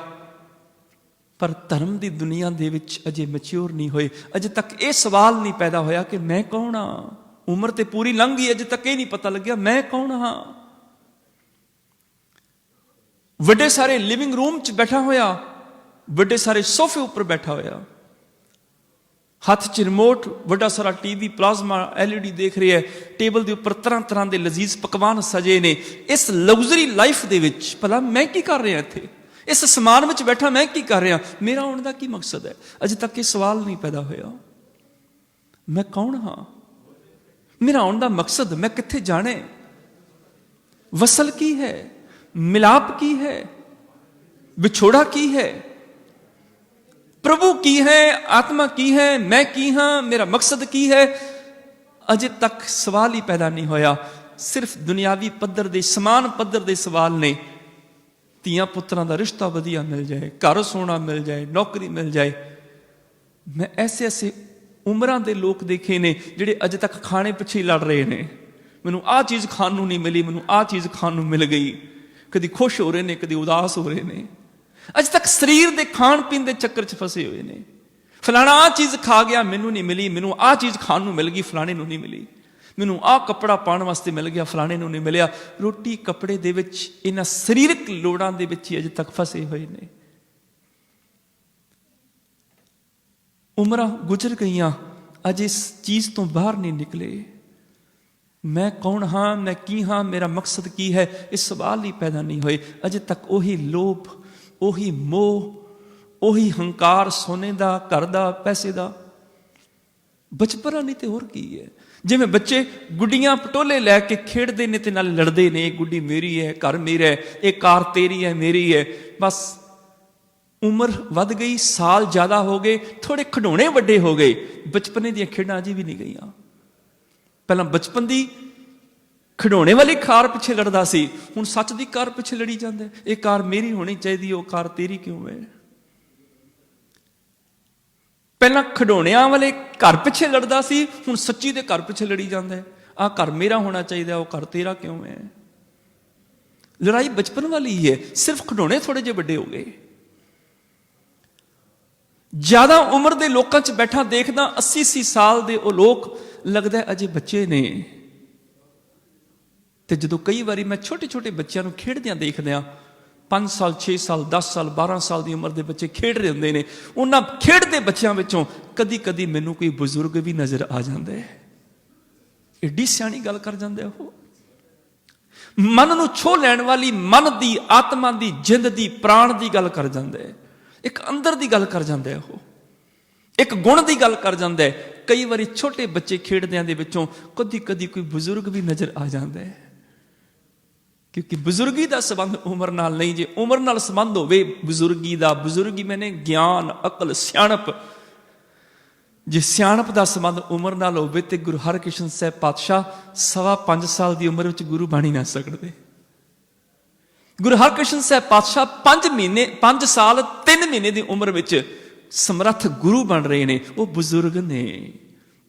ਪਰ ਧਰਮ ਦੀ ਦੁਨੀਆ ਦੇ ਵਿੱਚ ਅਜੇ ਮੈਚਿਓਰ ਨਹੀਂ ਹੋਏ। ਅਜੇ ਤੱਕ ਇਹ ਸਵਾਲ ਨਹੀਂ ਪੈਦਾ ਹੋਇਆ ਕਿ ਮੈਂ ਕੌਣ ਹਾਂ। ਉਮਰ ਤੇ ਪੂਰੀ ਲੰਘ ਗਈ, ਅਜੇ ਤੱਕ ਇਹ ਨਹੀਂ ਪਤਾ ਲੱਗਿਆ ਮੈਂ ਕੌਣ ਹਾਂ। ਵੱਡੇ ਸਾਰੇ ਲਿਵਿੰਗ ਰੂਮ 'ਚ ਬੈਠਾ ਹੋਇਆ, ਵੱਡੇ ਸਾਰੇ ਸੋਫੇ ਉੱਪਰ ਬੈਠਾ ਹੋਇਆ, ਹੱਥ 'ਚ ਰਿਮੋਟ, ਵੱਡਾ ਸਾਰਾ ਟੀਵੀ, ਪਲਾਜ਼ਮਾ, LED ਦੇਖ ਰਿਹਾ, ਟੇਬਲ ਦੇ ਉੱਪਰ ਤਰ੍ਹਾਂ ਤਰ੍ਹਾਂ ਦੇ ਲਜ਼ੀਜ਼ ਪਕਵਾਨ ਸਜੇ ਨੇ। ਇਸ ਲਗਜ਼ਰੀ ਲਾਈਫ ਦੇ ਵਿੱਚ ਭਲਾ ਮੈਂ ਕੀ ਕਰ ਰਿਹਾ ਇੱਥੇ? ਇਸ ਸਮਾਨ ਵਿੱਚ ਬੈਠਾ ਮੈਂ ਕੀ ਕਰ ਰਿਹਾ? ਮੇਰਾ ਆਉਣ ਦਾ ਕੀ ਮਕਸਦ ਹੈ? ਅਜੇ ਤੱਕ ਇਹ ਸਵਾਲ ਨਹੀਂ ਪੈਦਾ ਹੋਇਆ, ਮੈਂ ਕੌਣ ਹਾਂ, ਮੇਰਾ ਆਉਣ ਦਾ ਮਕਸਦ, ਮੈਂ ਕਿੱਥੇ ਜਾਣਾ, ਵਸਲ ਕੀ ਹੈ, ਮਿਲਾਪ ਕੀ ਹੈ, ਵਿਛੋੜਾ ਕੀ ਹੈ, ਪ੍ਰਭੂ ਕੀ ਹੈ, ਆਤਮਾ ਕੀ ਹੈ, ਮੈਂ ਕੀ ਹਾਂ, ਮੇਰਾ ਮਕਸਦ ਕੀ ਹੈ? ਅਜੇ ਤੱਕ ਸਵਾਲ ਹੀ ਪੈਦਾ ਨਹੀਂ ਹੋਇਆ। ਸਿਰਫ ਦੁਨਿਆਵੀ ਪੱਧਰ ਦੇ, ਸਮਾਨ ਪੱਧਰ ਦੇ ਸਵਾਲ ਨੇ। ਧੀਆਂ ਪੁੱਤਰਾਂ ਦਾ ਰਿਸ਼ਤਾ ਵਧੀਆ ਮਿਲ ਜਾਏ, ਘਰ ਸੋਹਣਾ ਮਿਲ ਜਾਏ, ਨੌਕਰੀ ਮਿਲ ਜਾਏ। ਮੈਂ ਐਸੇ ਐਸੇ ਉਮਰਾਂ ਦੇ ਲੋਕ ਦੇਖੇ ਨੇ ਜਿਹੜੇ ਅਜੇ ਤੱਕ ਖਾਣੇ ਪਿੱਛੇ ਲੜ ਰਹੇ ਨੇ। ਮੈਨੂੰ ਆਹ ਚੀਜ਼ ਖਾਣ ਨੂੰ ਨਹੀਂ ਮਿਲੀ, ਮੈਨੂੰ ਆਹ ਚੀਜ਼ ਖਾਣ ਨੂੰ ਮਿਲ ਗਈ। ਕਦੀ ਖੁਸ਼ ਹੋ ਰਹੇ ਨੇ, ਕਦੀ ਉਦਾਸ ਹੋ ਰਹੇ ਨੇ। ਅਜੇ ਤੱਕ ਸਰੀਰ ਦੇ ਖਾਣ ਪੀਣ ਦੇ ਚੱਕਰ 'ਚ ਫਸੇ ਹੋਏ ਨੇ। ਫਲਾਣਾ ਆਹ ਚੀਜ਼ ਖਾ ਗਿਆ, ਮੈਨੂੰ ਨਹੀਂ ਮਿਲੀ, ਮੈਨੂੰ ਆਹ ਚੀਜ਼ ਖਾਣ ਨੂੰ ਮਿਲ ਗਈ, ਫਲਾਣੇ ਨੂੰ ਨਹੀਂ ਮਿਲੀ। ਮੈਨੂੰ ਆਹ ਕੱਪੜਾ ਪਾਉਣ ਵਾਸਤੇ ਮਿਲ ਗਿਆ, ਫਲਾਣੇ ਨੂੰ ਨਹੀਂ ਮਿਲਿਆ। ਰੋਟੀ ਕੱਪੜੇ ਦੇ ਵਿੱਚ, ਇਹਨਾਂ ਸਰੀਰਕ ਲੋੜਾਂ ਦੇ ਵਿੱਚ ਹੀ ਅਜੇ ਤੱਕ ਫਸੇ ਹੋਏ ਨੇ। ਉਮਰਾਂ ਗੁਜ਼ਰ ਗਈਆਂ, ਅਜੇ ਇਸ ਚੀਜ਼ ਤੋਂ ਬਾਹਰ ਨਹੀਂ ਨਿਕਲੇ। ਮੈਂ ਕੌਣ ਹਾਂ, ਮੈਂ ਕੀ ਹਾਂ, ਮੇਰਾ ਮਕਸਦ ਕੀ ਹੈ? ਇਹ ਸਵਾਲ ਹੀ ਪੈਦਾ ਨਹੀਂ ਹੋਏ। ਅਜੇ ਤੱਕ ਉਹੀ ਲੋਭ, ਉਹੀ ਮੋਹ, ਉਹੀ ਹੰਕਾਰ, ਸੋਨੇ ਦਾ, ਘਰ ਦਾ, ਪੈਸੇ ਦਾ। ਬਚਪਨਾ ਨਹੀਂ ਤੇ ਹੋਰ ਕੀ ਹੈ? ਜਿਵੇਂ ਬੱਚੇ ਗੁੱਡੀਆਂ ਪਟੋਲੇ ਲੈ ਕੇ ਖੇਡਦੇ ਨੇ ਤੇ ਨਾਲ ਲੜਦੇ ਨੇ, ਇਹ ਗੁੱਡੀ ਮੇਰੀ ਹੈ, ਘਰ ਮੇਰਾ ਹੈ, ਇਹ ਕਾਰ ਤੇਰੀ ਹੈ, ਮੇਰੀ ਹੈ। ਬਸ ਉਮਰ ਵੱਧ ਗਈ, ਸਾਲ ਜ਼ਿਆਦਾ ਹੋ ਗਏ, ਥੋੜੇ ਖਿਡੌਣੇ ਵੱਡੇ ਹੋ ਗਏ, ਬਚਪਨੇ ਦੀਆਂ ਖੇਡਾਂ ਅਜੇ ਵੀ ਨਹੀਂ ਗਈਆਂ। ਪਹਿਲਾਂ ਬਚਪਨ ਦੀ ਖਿਡੌਣੇ ਵਾਲੀ ਕਾਰ ਪਿੱਛੇ ਲੜਦਾ ਸੀ, ਹੁਣ ਸੱਚ ਦੀ ਕਾਰ ਪਿੱਛੇ ਲੜੀ ਜਾਂਦਾ। ਇਹ ਕਾਰ ਮੇਰੀ ਹੋਣੀ ਚਾਹੀਦੀ, ਉਹ ਕਾਰ ਤੇਰੀ ਕਿਉਂ ਹੈ? ਪਹਿਲਾਂ ਖਿਡੌਣਿਆਂ ਵਾਲੇ ਘਰ ਪਿੱਛੇ ਲੜਦਾ ਸੀ, ਹੁਣ ਸੱਚੀ ਦੇ ਘਰ ਪਿੱਛੇ ਲੜੀ ਜਾਂਦਾ। ਆਹ ਘਰ ਮੇਰਾ ਹੋਣਾ ਚਾਹੀਦਾ, ਉਹ ਘਰ ਤੇਰਾ ਕਿਉਂ ਹੈ? ਲੜਾਈ ਬਚਪਨ ਵਾਲੀ ਹੀ ਹੈ, ਸਿਰਫ ਖਿਡੌਣੇ ਥੋੜੇ ਜਿਹੇ ਵੱਡੇ ਹੋ ਗਏ। ਜ਼ਿਆਦਾ ਉਮਰ ਦੇ ਲੋਕਾਂ 'ਚ ਬੈਠਾ ਦੇਖਦਾ 80 ਸਾਲ ਦੇ ਉਹ ਲੋਕ ਲੱਗਦਾ ਅਜੇ ਬੱਚੇ ਨੇ। ਤੇ ਜਦੋਂ ਕਈ ਵਾਰੀ ਮੈਂ ਛੋਟੇ ਛੋਟੇ ਬੱਚਿਆਂ ਨੂੰ ਖੇਡਦਿਆਂ ਦੇਖਦਿਆਂ 5 ਸਾਲ 6 ਸਾਲ 10 ਸਾਲ 12 ਸਾਲ ਦੀ ਉਮਰ ਦੇ ਬੱਚੇ ਖੇਡ ਰਹੇ ਹੁੰਦੇ ਨੇ, ਉਹਨਾਂ ਖੇਡਦੇ ਬੱਚਿਆਂ ਵਿੱਚੋਂ ਕਦੀ ਕਦੀ ਮੈਨੂੰ ਕੋਈ ਬਜ਼ੁਰਗ ਵੀ ਨਜ਼ਰ ਆ ਜਾਂਦਾ ਹੈ। ਏਡੀ ਸਿਆਣੀ ਗੱਲ ਕਰ ਜਾਂਦੇ ਉਹ। ਮਨ ਨੂੰ ਛੋਹ ਲੈਣ ਵਾਲੀ, ਮਨ ਦੀ, ਆਤਮਾ ਦੀ, ਜਿੰਦ ਦੀ, ਪ੍ਰਾਣ ਦੀ ਗੱਲ ਕਰ ਜਾਂਦਾ ਹੈ। ਇੱਕ ਅੰਦਰ ਦੀ ਗੱਲ ਕਰ ਜਾਂਦਾ ਹੈ ਉਹ, ਇੱਕ ਗੁਣ ਦੀ ਗੱਲ ਕਰ ਜਾਂਦਾ ਹੈ। ਕਈ ਵਾਰੀ ਛੋਟੇ ਬੱਚੇ ਖੇਡਦਿਆਂ ਦੇ ਵਿੱਚੋਂ ਕਦੀ ਕਦੀ ਕੋਈ ਬਜ਼ੁਰਗ ਵੀ ਨਜ਼ਰ ਆ ਜਾਂਦਾ ਹੈ, ਕਿਉਂਕਿ ਬਜ਼ੁਰਗੀ ਦਾ ਸੰਬੰਧ ਉਮਰ ਨਾਲ ਨਹੀਂ। ਜੇ ਉਮਰ ਨਾਲ ਸੰਬੰਧ ਹੋਵੇ ਬਜ਼ੁਰਗੀ ਦਾ, ਬਜ਼ੁਰਗੀ ਮੈਨੇ ਗਿਆਨ, ਅਕਲ, ਸਿਆਣਪ, ਜੇ ਸਿਆਣਪ ਦਾ ਸੰਬੰਧ ਉਮਰ ਨਾਲ ਹੋਵੇ ਤੇ ਗੁਰੂ ਹਰਕ੍ਰਿਸ਼ਨ ਸਾਹਿਬ ਪਾਤਸ਼ਾਹ 5.25 ਸਾਲ ਦੀ ਉਮਰ ਵਿੱਚ ਗੁਰੂ ਬਣ ਹੀ ਨਾ ਸਕਦੇ। ਗੁਰੂ ਹਰਕ੍ਰਿਸ਼ਨ ਸਾਹਿਬ ਪਾਤਸ਼ਾਹ 5 ਸਾਲ 3 ਮਹੀਨੇ ਦੀ ਉਮਰ ਵਿੱਚ ਸਮਰੱਥ ਗੁਰੂ ਬਣ ਰਹੇ ਨੇ। ਉਹ ਬਜ਼ੁਰਗ ਨੇ।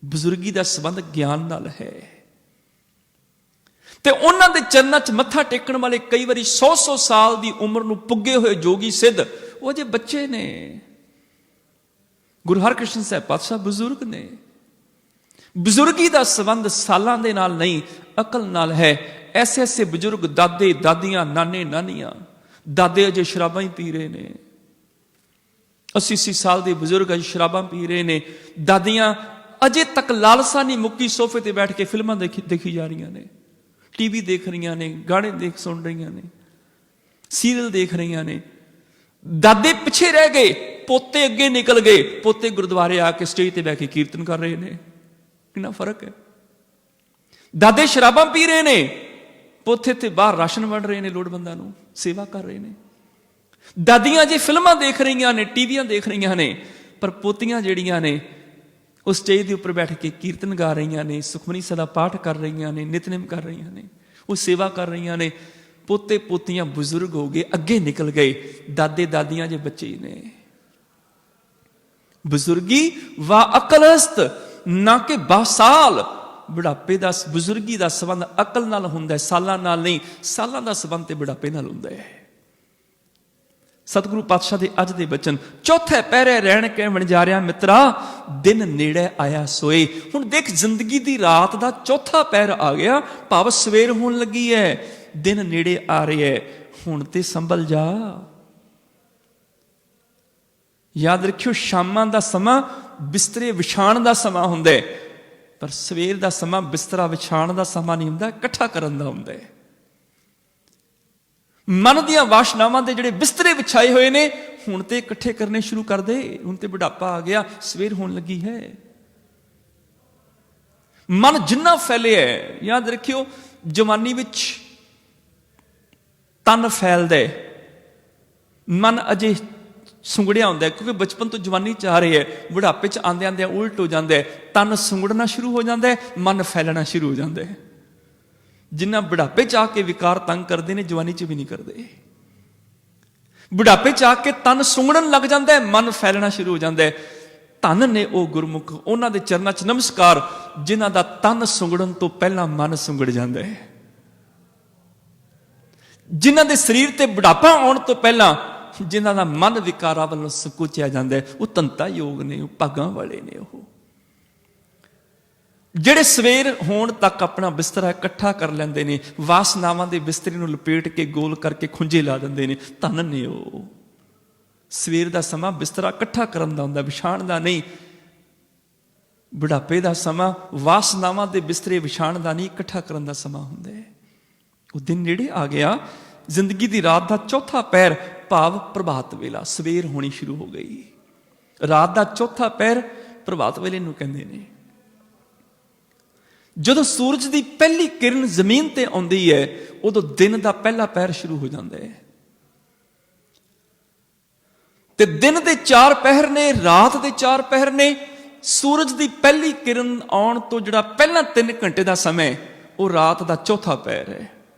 ਬਜ਼ੁਰਗੀ ਦਾ ਸੰਬੰਧ ਗਿਆਨ ਨਾਲ ਹੈ। ਤੇ ਉਹਨਾਂ ਦੇ ਚਰਨਾਂ 'ਚ ਮੱਥਾ ਟੇਕਣ ਵਾਲੇ ਕਈ ਵਾਰੀ 100 ਸਾਲ ਦੀ ਉਮਰ ਨੂੰ ਪੁੱਗੇ ਹੋਏ ਜੋਗੀ ਸਿੱਧ ਉਹ ਜੇ ਬੱਚੇ ਨੇ। ਗੁਰੂ ਹਰਕ੍ਰਿਸ਼ਨ ਸਾਹਿਬ ਪਾਤਸ਼ਾਹ ਬਜ਼ੁਰਗ ਨੇ। ਬਜ਼ੁਰਗੀ ਦਾ ਸੰਬੰਧ ਸਾਲਾਂ ਦੇ ਨਾਲ ਨਹੀਂ, ਅਕਲ ਨਾਲ ਹੈ। ਐਸੇ ਐਸੇ ਬਜ਼ੁਰਗ, ਦਾਦੇ ਦਾਦੀਆਂ, ਨਾਨੇ ਨਾਨੀਆਂ, ਦਾਦੇ ਅਜੇ ਸ਼ਰਾਬਾਂ ਹੀ ਪੀ ਰਹੇ ਨੇ। 80 ਸਾਲ ਦੇ ਬਜ਼ੁਰਗ ਅਜੇ ਸ਼ਰਾਬਾਂ ਪੀ ਰਹੇ ਨੇ। ਦਾਦੀਆਂ ਅਜੇ ਤੱਕ ਲਾਲਸਾ ਨਹੀਂ ਮੁੱਕੀ, ਸੋਫੇ ਤੇ ਬੈਠ ਕੇ ਫਿਲਮਾਂ ਦੇਖੀ ਜਾ ਰਹੀਆਂ ਨੇ, ਟੀਵੀ ਦੇਖ ਰਹੀਆਂ ਨੇ, ਗਾਣੇ ਸੁਣ ਰਹੀਆਂ ਨੇ, ਸੀਰੀਅਲ ਦੇਖ ਰਹੀਆਂ ਨੇ। ਦਾਦੇ ਪਿੱਛੇ ਰਹਿ ਗਏ, ਪੋਤੇ ਅੱਗੇ ਨਿਕਲ ਗਏ। ਪੋਤੇ ਗੁਰਦੁਆਰੇ ਆ ਕੇ ਸਟੇਜ ਤੇ ਬਹਿ ਕੇ ਕੀਰਤਨ ਕਰ ਰਹੇ ਨੇ। ਕਿੰਨਾ ਫਰਕ ਹੈ। ਦਾਦੇ ਸ਼ਰਾਬਾਂ ਪੀ ਰਹੇ ਨੇ, ਪੋਤੇ ਤੇ ਬਾਹਰ ਰਾਸ਼ਨ ਵੰਡ ਰਹੇ ਨੇ, ਲੋੜਵੰਦਾਂ ਨੂੰ ਸੇਵਾ ਕਰ ਰਹੇ ਨੇ। ਦਾਦੀਆਂ ਜੇ ਫਿਲਮਾਂ ਦੇਖ ਰਹੀਆਂ ਨੇ, ਟੀਵੀਆਂ ਦੇਖ ਰਹੀਆਂ ਨੇ, ਪਰ ਪੋਤੀਆਂ ਜਿਹੜੀਆਂ ਨੇ ਉਹ ਸਟੇਜ ਦੇ ਉੱਪਰ ਬੈਠ ਕੇ ਕੀਰਤਨ ਗਾ ਰਹੀਆਂ ਨੇ, ਸੁਖਮਨੀ ਸਾਹਿਬ ਦਾ ਪਾਠ ਕਰ ਰਹੀਆਂ ਨੇ, ਨਿਤਨੇਮ ਕਰ ਰਹੀਆਂ ਨੇ, ਉਹ ਸੇਵਾ ਕਰ ਰਹੀਆਂ ਨੇ। ਪੋਤੇ ਪੋਤੀਆਂ ਬਜ਼ੁਰਗ ਹੋ ਗਏ, ਅੱਗੇ ਨਿਕਲ ਗਏ। ਦਾਦੇ ਦਾਦੀਆਂ ਜੇ ਬੱਚੇ ਨੇ। ਬਜ਼ੁਰਗੀ ਵਾ ਅਕਲਸਤ, ਨਾ ਕਿ ਬਾਸਾਲ। ਬੁਢਾਪੇ ਦਾ, ਬਜ਼ੁਰਗੀ ਦਾ ਸੰਬੰਧ ਅਕਲ ਨਾਲ ਹੁੰਦਾ ਹੈ, ਸਾਲਾਂ ਨਾਲ ਨਹੀਂ। ਸਾਲਾਂ ਦਾ ਸੰਬੰਧ ਤੇ ਬੁਢਾਪੇ ਨਾਲ ਹੁੰਦਾ ਹੈ। ਸਤਿਗੁਰੂ ਪਾਤਸ਼ਾਹ ਦੇ ਅੱਜ ਦੇ ਬਚਨ, ਚੌਥੇ ਪਹਿਰੇ ਰਹਿਣ ਕੇ ਵਣਜਾਰਿਆ ਮਿੱਤਰਾ, ਦਿਨ ਨੇੜੇ ਆਇਆ ਸੋਏ। ਹੁਣ ਦੇਖ, ਜ਼ਿੰਦਗੀ ਦੀ ਰਾਤ ਦਾ ਚੌਥਾ ਪਹਿਰ ਆ ਗਿਆ, ਭਾਵ ਸਵੇਰ ਹੋਣ ਲੱਗੀ ਹੈ, ਦਿਨ ਨੇੜੇ ਆ ਰਿਹਾ ਹੈ। ਹੁਣ ਤੇ ਸੰਭਲ ਜਾ। ਯਾਦ ਰੱਖਿਓ, ਸ਼ਾਮਾਂ ਦਾ ਸਮਾਂ ਬਿਸਤਰੇ ਵਿਛਾਣ ਦਾ ਸਮਾਂ ਹੁੰਦਾ ਹੈ, ਪਰ ਸਵੇਰ ਦਾ ਸਮਾਂ ਬਿਸਤਰਾ ਵਿਛਾਣ ਦਾ ਸਮਾਂ ਨਹੀਂ ਹੁੰਦਾ, ਇਕੱਠਾ ਕਰਨ ਦਾ ਹੁੰਦਾ ਹੈ। ਮਨ ਦੀਆਂ ਵਾਸ਼ਨਾਵਾਂ ਦੇ ਜਿਹੜੇ ਬਿਸਤਰੇ ਵਿਛਾਏ ਹੋਏ ਨੇ, ਹੁਣ ਤੇ ਇਕੱਠੇ ਕਰਨੇ ਸ਼ੁਰੂ ਕਰ ਦੇ। ਹੁਣ ਤੇ ਬੁਢਾਪਾ ਆ ਗਿਆ, ਸਵੇਰ ਹੋਣ ਲੱਗੀ ਹੈ। ਮਨ ਜਿੰਨਾ ਫੈਲਿਆ, ਯਾਦ ਰੱਖਿਓ, ਜਵਾਨੀ ਵਿੱਚ ਤਨ ਫੈਲਦਾ, ਮਨ ਅਜੇ ਸੁੰਗੜਿਆ ਹੁੰਦਾ, ਕਿਉਂਕਿ ਬਚਪਨ ਤੋਂ ਜਵਾਨੀ ਚ ਆ ਰਹੀ ਹੈ। ਬੁਢਾਪੇ ਚ ਆਂਦੇ ਆਂਦੇ ਉਲਟ ਹੋ ਜਾਂਦਾ ਹੈ, ਤਨ ਸੁੰਗੜਨਾ ਸ਼ੁਰੂ ਹੋ ਜਾਂਦਾ ਹੈ, ਮਨ ਫੈਲਣਾ ਸ਼ੁਰੂ ਹੋ ਜਾਂਦਾ ਹੈ। ਜਿੰਨਾ ਬੁਢਾਪੇ ਚ ਆ ਕੇ ਵਿਕਾਰ ਤੰਗ ਕਰਦੇ ਨੇ, ਜਵਾਨੀ ਚ ਵੀ ਨਹੀਂ ਕਰਦੇ। ਬੁਢਾਪੇ ਚ ਆ ਕੇ ਤਨ ਸੁੰਗੜਨ ਲੱਗ ਜਾਂਦਾ ਹੈ, ਮਨ ਫੈਲਣਾ ਸ਼ੁਰੂ ਹੋ ਜਾਂਦਾ ਹੈ। ਧੰਨ ਨੇ ਉਹ ਗੁਰਮੁਖ, ਉਹਨਾਂ ਦੇ ਚਰਨਾਂ ਚ ਨਮਸਕਾਰ, ਜਿਨ੍ਹਾਂ ਦਾ ਤਨ ਸੁੰਗੜਨ ਤੋਂ ਪਹਿਲਾਂ ਮਨ ਸੁੰਗੜ ਜਾਂਦਾ ਹੈ। ਜਿਨ੍ਹਾਂ ਦੇ ਸਰੀਰ ਤੇ ਬੁਢਾਪਾ ਆਉਣ ਤੋਂ ਪਹਿਲਾਂ ਜਿਨ੍ਹਾਂ ਦਾ ਮਨ ਵਿਕਾਰਾਂ ਵੱਲੋਂ ਸੰਕੁਚਿਆ ਜਾਂਦਾ ਹੈ, ਉਹ ਧੰਤਾ ਯੋਗ ਨੇ, ਉਹ ਭਾਗਾਂ ਵਾਲੇ ਨੇ। ਉਹ ਜਿਹੜੇ ਸਵੇਰ ਹੋਣ ਤੱਕ ਆਪਣਾ ਬਿਸਤਰਾ ਇਕੱਠਾ ਕਰ ਲੈਂਦੇ ਨੇ, ਵਾਸਨਾਵਾਂ ਦੇ ਬਿਸਤਰੇ ਨੂੰ ਲਪੇਟ ਕੇ ਗੋਲ ਕਰਕੇ ਖੁੰਝੇ ਲਾ ਦਿੰਦੇ ਨੇ, ਧੰਨ ਨੇ ਉਹ। ਸਵੇਰ ਦਾ ਸਮਾਂ ਬਿਸਤਰਾ ਇਕੱਠਾ ਕਰਨ ਦਾ ਹੁੰਦਾ, ਵਿਛਾਣ ਦਾ ਨਹੀਂ। ਬੁਢਾਪੇ ਦਾ ਸਮਾਂ ਵਾਸਨਾਵਾਂ ਦੇ ਬਿਸਤਰੇ ਵਿਛਾਣ ਦਾ ਨਹੀਂ, ਇਕੱਠਾ ਕਰਨ ਦਾ ਸਮਾਂ ਹੁੰਦਾ ਹੈ। ਉਹ ਦਿਨ ਨੇੜੇ ਆ ਗਿਆ। ਜ਼ਿੰਦਗੀ ਦੀ ਰਾਤ ਦਾ ਚੌਥਾ ਪਹਿਰ, ਭਾਵ ਪ੍ਰਭਾਤ ਵੇਲਾ, ਸਵੇਰ ਹੋਣੀ ਸ਼ੁਰੂ ਹੋ ਗਈ। ਰਾਤ ਦਾ ਚੌਥਾ ਪਹਿਰ ਪ੍ਰਭਾਤ ਵੇਲੇ ਨੂੰ ਕਹਿੰਦੇ ਨੇ। ਜਦੋਂ ਸੂਰਜ ਦੀ ਪਹਿਲੀ ਕਿਰਨ ਜ਼ਮੀਨ ਤੇ ਆਉਂਦੀ ਹੈ, ਉਦੋਂ ਦਿਨ ਦਾ ਪਹਿਲਾ ਪਹਿਰ ਸ਼ੁਰੂ ਹੋ ਜਾਂਦਾ ਹੈ। ਤੇ ਦਿਨ ਦੇ 4 ਪਹਿਰ ਨੇ, ਰਾਤ ਦੇ 4 ਪਹਿਰ ਨੇ। ਸੂਰਜ ਦੀ ਪਹਿਲੀ ਕਿਰਨ ਆਉਣ ਤੋਂ ਜਿਹੜਾ ਪਹਿਲਾ 3 ਘੰਟੇ ਦਾ ਸਮਾਂ, ਉਹ ਰਾਤ ਦਾ ਚੌਥਾ ਪਹਿਰ ਹੈ,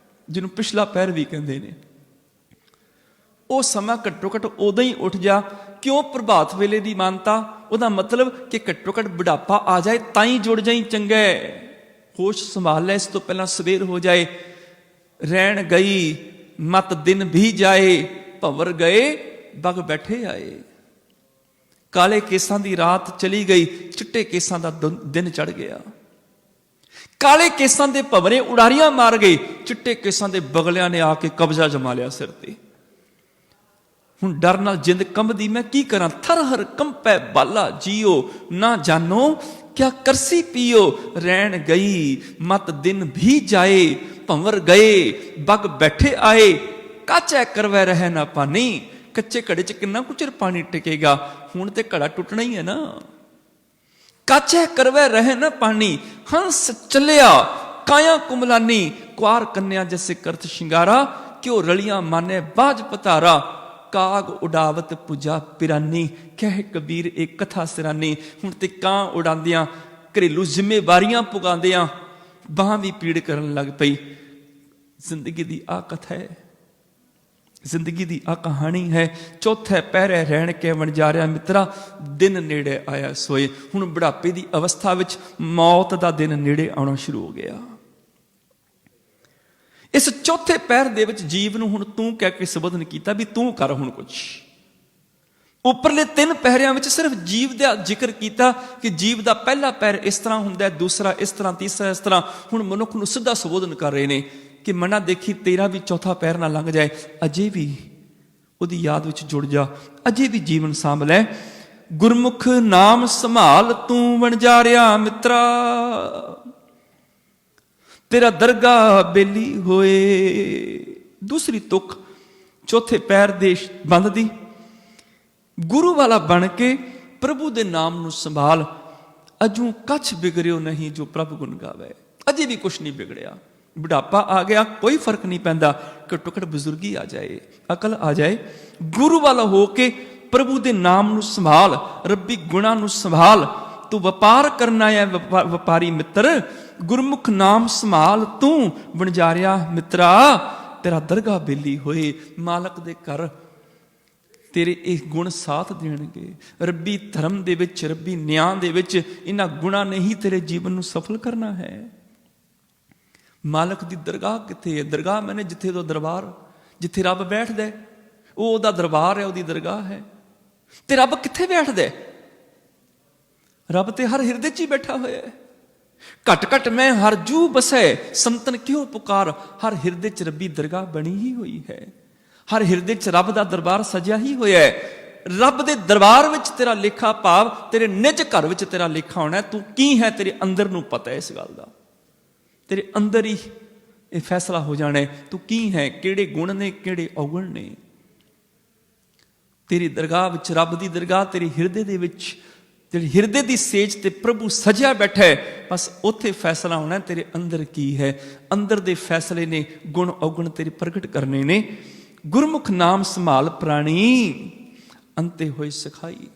ਜਿਹਨੂੰ ਪਿਛਲਾ ਪਹਿਰ ਵੀ ਕਹਿੰਦੇ ਨੇ। ਉਹ ਸਮਾਂ ਘੱਟੋ ਘੱਟ ਉਦੋਂ ਹੀ ਉੱਠ ਜਾ। ਕਿਉਂ ਪ੍ਰਭਾਤ ਵੇਲੇ ਦੀ ਮਾਨਤਾ? ਉਹਦਾ ਮਤਲਬ ਕਿ ਘੱਟੋ ਘੱਟ ਬੁਢਾਪਾ ਆ ਜਾਏ ਤਾਂ ਹੀ ਜੁੜ ਜਾਈ, ਚੰਗਾ ਹੈ। ਹੋਸ਼ ਸੰਭਾਲ ਲੈ, ਇਸ ਤੋਂ ਪਹਿਲਾਂ ਸਵੇਰ ਹੋ ਜਾਏ। ਰਹਿਣ ਗਈ ਮਤ ਦਿਨ ਵੀ ਜਾਏ, ਭਵਰ ਗਏ ਬਗ ਬੈਠੇ ਆਏ। ਕਾਲੇ ਕੇਸਾਂ ਦੀ ਰਾਤ ਚਲੀ ਗਈ, ਚਿੱਟੇ ਕੇਸਾਂ ਦਾ ਦਿਨ ਚੜ ਗਿਆ। ਕਾਲੇ ਕੇਸਾਂ ਦੇ ਭਵਰੇ ਉਡਾਰੀਆਂ ਮਾਰ ਗਏ, ਚਿੱਟੇ ਕੇਸਾਂ ਦੇ ਬਗਲਿਆਂ ਨੇ ਆ ਕੇ ਕਬਜ਼ਾ ਜਮਾ ਲਿਆ ਸਿਰ ਤੇ। ਹੁਣ ਡਰ ਨਾਲ ਜਿੰਦ ਕੰਬਦੀ, ਮੈਂ ਕੀ ਕਰਾਂ, ਥਰਹਰ ਕੰਪੈ ਬਾਲਾ ਜੀਓ, ਨਾ ਜਾਨੋ ਕਿਆ ਕਰਸੀ ਪੀਓ। ਰਹਿਣ ਗਈ ਮਤ ਦਿਨ ਵੀ ਜਾਏ, ਭੰਵਰ ਗਏ ਬਗ ਬੈਠੇ ਆਏ। ਕਾਚੈ ਕਰਵੈ ਰਹਿ ਨਾ ਪਾਣੀ, ਕੱਚੇ ਘੜੇ 'ਚ ਕਿੰਨਾ ਕੁ ਚਿਰ ਪਾਣੀ ਟਿਕੇਗਾ, ਹੁਣ ਤੇ ਘੜਾ ਟੁੱਟਣਾ ਹੀ ਹੈ ਨਾ। ਕਾਚੈ ਕਰਵੈ ਰਹਿ ਨਾ ਪਾਣੀ, ਹੰਸ ਚੱਲਿਆ ਕਾਇਆ ਕੁਮਲਾਨੀ। ਕੁਆਰ ਕੰਨਿਆ ਜੈਸੇ ਕਰਤ ਸ਼ਿੰਗਾਰਾ, ਕਿਉ ਰਲੀਆਂ ਮਾਨੇ ਬਾਜ ਪਤਾਰਾ। ਕਾਗ ਉਡਾਵਤ ਪੁਜਾ ਪਿਰਾਨੀ, ਕਹਿ ਕਬੀਰ ਇਹ ਕਥਾ ਸਿਰਾਨੀ। ਹੁਣ ਤੇ ਕਾਂ ਉਡਾਉਂਦਿਆਂ, ਘਰੇਲੂ ਜ਼ਿੰਮੇਵਾਰੀਆਂ ਪੁਗਾਉਂਦਿਆਂ ਬਾਂਹ ਵੀ ਪੀੜ ਕਰਨ ਲੱਗ ਪਈ। ਜ਼ਿੰਦਗੀ ਦੀ ਆ ਕਥਾ ਹੈ, ਜ਼ਿੰਦਗੀ ਦੀ ਆ ਕਹਾਣੀ ਹੈ। ਚੌਥੇ ਪਹਿਰੇ ਰਹਿਣ ਕੇ ਵਣਜਾਰਿਆ ਮਿੱਤਰਾ, ਦਿਨ ਨੇੜੇ ਆਇਆ ਸੋਏ। ਹੁਣ ਬੁਢਾਪੇ ਦੀ ਅਵਸਥਾ ਵਿੱਚ ਮੌਤ ਦਾ ਦਿਨ ਨੇੜੇ ਆਉਣਾ ਸ਼ੁਰੂ ਹੋ ਗਿਆ। ਇਸ ਚੌਥੇ ਪਹਿਰ ਦੇ ਵਿੱਚ ਜੀਵ ਨੂੰ ਹੁਣ ਤੂੰ ਕਹਿ ਕੇ ਸੰਬੋਧਨ ਕੀਤਾ ਵੀ ਤੂੰ ਕਰ ਹੁਣ ਕੁਛ। ਉੱਪਰਲੇ 3 ਪਹਿਰਿਆਂ ਵਿੱਚ ਸਿਰਫ ਜੀਵ ਦਾ ਜ਼ਿਕਰ ਕੀਤਾ ਕਿ ਜੀਵ ਦਾ ਪਹਿਲਾ ਪਹਿਰ ਇਸ ਤਰ੍ਹਾਂ ਹੁੰਦਾ, ਦੂਸਰਾ ਇਸ ਤਰ੍ਹਾਂ, ਤੀਸਰਾ ਇਸ ਤਰ੍ਹਾਂ। ਹੁਣ ਮਨੁੱਖ ਨੂੰ ਸਿੱਧਾ ਸੰਬੋਧਨ ਕਰ ਰਹੇ ਨੇ ਕਿ ਮਨਾ ਦੇਖੀ ਤੇਰਾ ਵੀ ਚੌਥਾ ਪਹਿਰ ਨਾ ਲੰਘ ਜਾਏ, ਅਜੇ ਵੀ ਉਹਦੀ ਯਾਦ ਵਿੱਚ ਜੁੜ ਜਾ, ਅਜੇ ਵੀ ਜੀਵਨ ਸਾਂਭ ਲੈ। ਗੁਰਮੁਖ ਨਾਮ ਸੰਭਾਲ ਤੂੰ ਵਣਜਾਰਿਆ ਮਿੱਤਰਾ, ਤੇਰਾ ਦਰਗਾਹ ਬੇਲੀ ਹੋਏ। ਦੂਸਰੀ ਤੁਕ ਚੌਥੇ ਪਹਿਰ ਦੇ ਬੰਦ ਦੀ, ਗੁਰੂ ਵਾਲਾ ਬਣ ਕੇ ਪ੍ਰਭੂ ਦੇ ਨਾਮ ਨੂੰ ਸੰਭਾਲ। ਅਜੂ ਕੱਛ ਬਿਗੜਿਓ ਨਹੀਂ ਜੋ ਪ੍ਰਭ ਗੁਣ ਗਾਵੇ। ਅਜੇ ਵੀ ਕੁਛ ਨਹੀਂ ਬਿਗੜਿਆ। ਬੁਢਾਪਾ ਆ ਗਿਆ, ਕੋਈ ਫਰਕ ਨਹੀਂ ਪੈਂਦਾ, ਘੱਟੋ ਘੱਟ ਬਜ਼ੁਰਗੀ ਆ ਜਾਏ, ਅਕਲ ਆ ਜਾਏ। ਗੁਰੂ ਵਾਲਾ ਹੋ ਕੇ ਪ੍ਰਭੂ ਦੇ ਨਾਮ ਨੂੰ ਸੰਭਾਲ, ਰੱਬੀ ਗੁਣਾਂ ਨੂੰ ਸੰਭਾਲ। ਤੂੰ ਵਪਾਰ ਕਰਨਾ ਹੈ ਵਪਾਰੀ ਮਿੱਤਰ, ਗੁਰਮੁਖ ਨਾਮ ਸੰਭਾਲ ਤੂੰ ਵਣਜਾਰਿਆ ਮਿੱਤਰਾ। ਤੇਰਾ ਦਰਗਾਹ ਬੇਲੀ ਹੋਏ, ਮਾਲਕ ਦੇ ਘਰ ਤੇਰੇ ਇਹ ਗੁਣ ਸਾਥ ਦੇਣਗੇ। ਰੱਬੀ ਧਰਮ ਦੇ ਵਿੱਚ, ਰੱਬੀ ਨਿਆਂ ਦੇ ਵਿੱਚ ਇਹਨਾਂ ਗੁਣਾਂ ਨੇ ਹੀ ਤੇਰੇ ਜੀਵਨ ਨੂੰ ਸਫਲ ਕਰਨਾ ਹੈ। ਮਾਲਕ ਦੀ ਦਰਗਾਹ ਕਿੱਥੇ ਹੈ? ਦਰਗਾਹ ਮੈਨੇ ਜਿੱਥੇ ਉਹਦਾ ਦਰਬਾਰ, ਜਿੱਥੇ ਰੱਬ ਬੈਠਦਾ ਉਹ ਉਹਦਾ ਦਰਬਾਰ ਹੈ, ਉਹਦੀ ਦਰਗਾਹ ਹੈ। ਤੇ ਰੱਬ ਕਿੱਥੇ ਬੈਠਦਾ? ਰੱਬ ਤੇ ਹਰ ਹਿਰਦੇ 'ਚ ਹੀ ਬੈਠਾ ਹੋਇਆ ਹੈ। ਘਟ ਘਟ ਮੈਂ ਹਰ ਜੂ ਬਸੈ, ਸੰਤਨ ਕਿਉਂ ਪੁਕਾਰ। ਹਰ ਹਿਰਦੇ 'ਚ ਰੱਬੀ ਦਰਗਾਹ ਬਣੀ ਹੀ ਹੋਈ ਹੈ। ਹਰ ਹਿਰਦੇ 'ਚ ਰੱਬ ਦਾ ਦਰਬਾਰ ਸਜਿਆ ਹੀ ਹੋਇਆ ਹੈ। ਰੱਬ ਦੇ ਦਰਬਾਰ ਵਿੱਚ ਤੇਰਾ ਲੇਖਾ, ਭਾਵ ਤੇਰੇ ਨਿੱਜ ਘਰ ਵਿੱਚ ਤੇਰਾ ਲੇਖਾ ਹੋਣਾ। ਤੂੰ ਕੀ ਹੈ ਤੇਰੇ ਅੰਦਰ ਨੂੰ ਪਤਾ ਹੈ ਇਸ ਗੱਲ ਦਾ। ਤੇਰੇ ਅੰਦਰ ਹੀ ਇਹ ਫੈਸਲਾ ਹੋ ਜਾਣਾ ਤੂੰ ਕੀ ਹੈ, ਕਿਹੜੇ ਗੁਣ ਨੇ, ਕਿਹੜੇ ਔਗਣ ਨੇ। ਤੇਰੀ ਦਰਗਾਹ ਵਿੱਚ, ਰੱਬ ਦੀ ਦਰਗਾਹ ਤੇਰੇ ਹਿਰਦੇ ਦੇ ਵਿੱਚ, ਤੇਰੇ ਹਿਰਦੇ ਦੀ ਸੇਜ ਤੇ ਪ੍ਰਭੂ ਸਜਿਆ ਬੈਠਾ ਹੈ। ਬਸ ਉੱਥੇ ਫੈਸਲਾ ਹੋਣਾ ਤੇਰੇ ਅੰਦਰ ਕੀ ਹੈ। ਅੰਦਰ ਦੇ ਫੈਸਲੇ ਨੇ ਗੁਣ ਔਗਣ ਤੇਰੇ ਪ੍ਰਗਟ ਕਰਨੇ ਨੇ। ਗੁਰਮੁਖ ਨਾਮ ਸੰਭਾਲ ਪ੍ਰਾਣੀ, ਅੰਤੇ ਹੋਈ ਸਿਖਾਈ।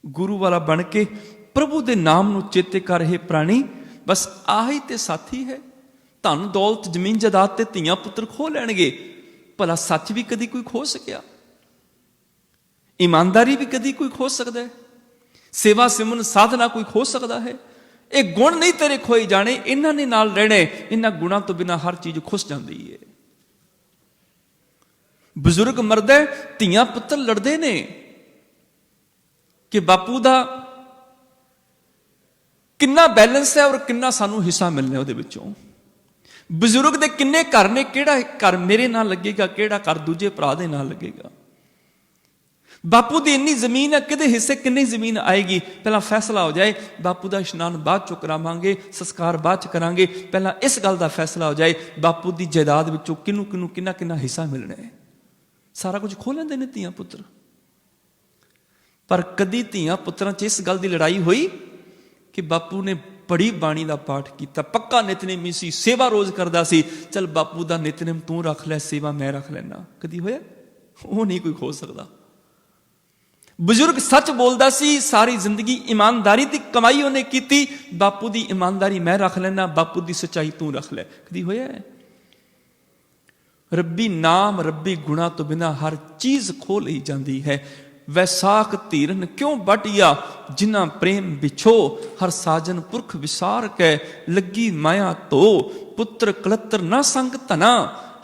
ਗੁਰੂ ਵਾਲਾ ਬਣ ਕੇ ਪ੍ਰਭੂ ਦੇ ਨਾਮ ਨੂੰ ਚੇਤੇ ਕਰ ਰਹੇ ਪ੍ਰਾਣੀ। ਬਸ ਆਹੀ ਤੇ ਸਾਥੀ ਹੈ। ਧਨ ਦੌਲਤ ਜ਼ਮੀਨ ਜਾਇਦਾਦ ਤੇ ਧੀਆਂ ਪੁੱਤਰ ਖੋਹ ਲੈਣਗੇ, ਭਲਾ ਸੱਚ ਵੀ ਕਦੀ ਕੋਈ ਖੋਹ ਸਕਿਆ? ਇਮਾਨਦਾਰੀ ਵੀ ਕਦੀ ਕੋਈ ਖੋਹ ਸਕਦਾ ਹੈ? ਸੇਵਾ ਸਿਮਰਨ ਸਾਧਨਾ ਕੋਈ ਖੋਹ ਸਕਦਾ ਹੈ? ਇਹ ਗੁਣ ਨਹੀਂ ਤੇਰੇ ਖੋਏ ਜਾਣੇ, ਇਹਨਾਂ ਨੇ ਨਾਲ ਰਹਿਣੇ। ਇਹਨਾਂ ਗੁਣਾਂ ਤੋਂ ਬਿਨਾਂ ਹਰ ਚੀਜ਼ ਖੁੱਸ ਜਾਂਦੀ ਹੈ। ਬਜ਼ੁਰਗ ਮਰਦਾ, ਧੀਆਂ ਪੁੱਤਰ ਲੜਦੇ ਨੇ ਕਿ ਬਾਪੂ ਦਾ ਕਿੰਨਾ ਬੈਲੈਂਸ ਹੈ ਔਰ ਕਿੰਨਾ ਸਾਨੂੰ ਹਿੱਸਾ ਮਿਲਣਾ ਉਹਦੇ ਵਿੱਚੋਂ। ਬਜ਼ੁਰਗ ਦੇ ਕਿੰਨੇ ਘਰ ਨੇ, ਕਿਹੜਾ ਘਰ ਮੇਰੇ ਨਾਲ ਲੱਗੇਗਾ, ਕਿਹੜਾ ਘਰ ਦੂਜੇ ਭਰਾ ਦੇ ਨਾਲ ਲੱਗੇਗਾ। ਬਾਪੂ ਦੀ ਇੰਨੀ ਜ਼ਮੀਨ ਹੈ, ਕਿਹਦੇ ਹਿੱਸੇ ਕਿੰਨੀ ਜ਼ਮੀਨ ਆਏਗੀ। ਪਹਿਲਾਂ ਫੈਸਲਾ ਹੋ ਜਾਏ, ਬਾਪੂ ਦਾ ਇਸ਼ਨਾਨ ਬਾਅਦ ਚੋਂ ਕਰਾਵਾਂਗੇ, ਸੰਸਕਾਰ ਬਾਅਦ ਚ ਕਰਾਂਗੇ। ਪਹਿਲਾਂ ਇਸ ਗੱਲ ਦਾ ਫੈਸਲਾ ਹੋ ਜਾਏ, ਬਾਪੂ ਦੀ ਜਾਇਦਾਦ ਵਿੱਚੋਂ ਕਿਹਨੂੰ ਕਿਹਨੂੰ ਕਿੰਨਾ ਕਿੰਨਾ ਹਿੱਸਾ ਮਿਲਣਾ ਹੈ। ਸਾਰਾ ਕੁਝ ਖੋਹ ਲੈਂਦੇ ਨੇ ਧੀਆਂ ਪੁੱਤਰ। ਪਰ ਕਦੀ ਧੀਆਂ ਪੁੱਤਰਾਂ 'ਚ ਇਸ ਗੱਲ ਦੀ ਲੜਾਈ ਹੋਈ ਕਿ ਬਾਪੂ ਨੇ ਬੜੀ ਬਾਣੀ ਦਾ ਪਾਠ ਕੀਤਾ, ਪੱਕਾ ਨਿਤਨੇਮੀ ਸੀ, ਸੇਵਾ ਰੋਜ਼ ਕਰਦਾ ਸੀ, ਚੱਲ ਬਾਪੂ ਦਾ ਨਿਤਨੇਮ ਤੂੰ ਰੱਖ ਲੈ, ਸੇਵਾ ਮੈਂ ਰੱਖ ਲੈਣਾ। ਕਦੀ ਹੋਇਆ? ਉਹ ਨਹੀਂ ਕੋਈ ਖੋਹ ਸਕਦਾ। ਬਜ਼ੁਰਗ ਸੱਚ ਬੋਲਦਾ ਸੀ, ਸਾਰੀ ਜ਼ਿੰਦਗੀ ਇਮਾਨਦਾਰੀ ਦੀ ਕਮਾਈ ਉਹਨੇ ਕੀਤੀ। ਬਾਪੂ ਦੀ ਇਮਾਨਦਾਰੀ ਮੈਂ ਰੱਖ ਲੈਣਾ, ਬਾਪੂ ਦੀ ਸੱਚਾਈ ਤੂੰ ਰੱਖ ਲੈ। ਕਦੀ ਹੋਇਆ? ਰੱਬੀ ਨਾਮ, ਰੱਬੀ ਗੁਣਾ ਤੋਂ ਬਿਨਾਂ ਹਰ ਚੀਜ਼ ਖੋਹ ਲਈ ਜਾਂਦੀ ਹੈ। ਵੈਸਾਖ ਧੀਰਨ ਕਿਉਂ ਬਟਿਆ, ਜਿਨਾ ਪ੍ਰੇਮ ਵਿਛੋ। ਹਰ ਸਾਜਨ ਪੁਰਖ ਵਿਸਾਰ ਕੈ, ਲੱਗੀ ਮਾਇਆ ਧੋ। ਪੁੱਤਰ ਕਲੱਤਰ ਨਾ ਸੰਗ ਧਨਾ,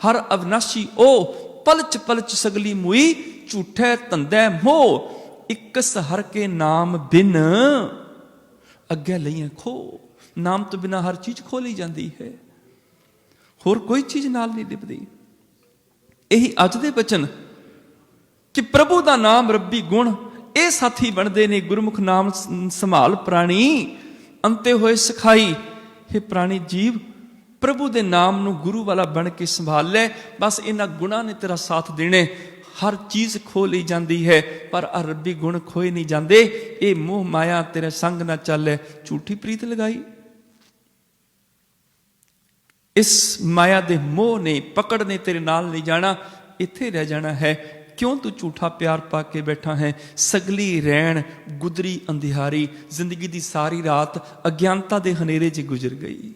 ਹਰ ਅਵਨਾਸ਼ੀ ਓ। ਪਲਚ ਪਲਚ ਸਗਲੀ ਮੁਈ, ਝੂਠੇ ਧੰਦੇ ਮੋਹ। इकस हर के नाम बिन अग्गे लईए खो। नाम तो बिना हर चीज खो ली जाती है, होर कोई चीज नाल नहीं लिपदी। यही अज दे बचन कि प्रभु का नाम रब्बी गुण ये साथी बनते ने। गुरमुख नाम संभाल प्राणी अंते होए सिखाई। हे प्राणी जीव, प्रभु के नाम नू गुरु वाला बन के संभाल ले। बस इन्हां गुणा ने तेरा साथ देने। हर चीज खो ली जाती है पर रब्बी गुण खोए नहीं जाते। ये मोह माया तेरे संग ना चले, झूठी प्रीत लगाई। इस माया दे मोह ने पकड़ ने तेरे नाल नहीं जाना, इत्थे रह जाना है। क्यों तू झूठा प्यार पा के बैठा है। सगली रैन गुदरी अंधियारी। जिंदगी दी सारी रात अज्ञानता दे हनेरे च गुजर गई।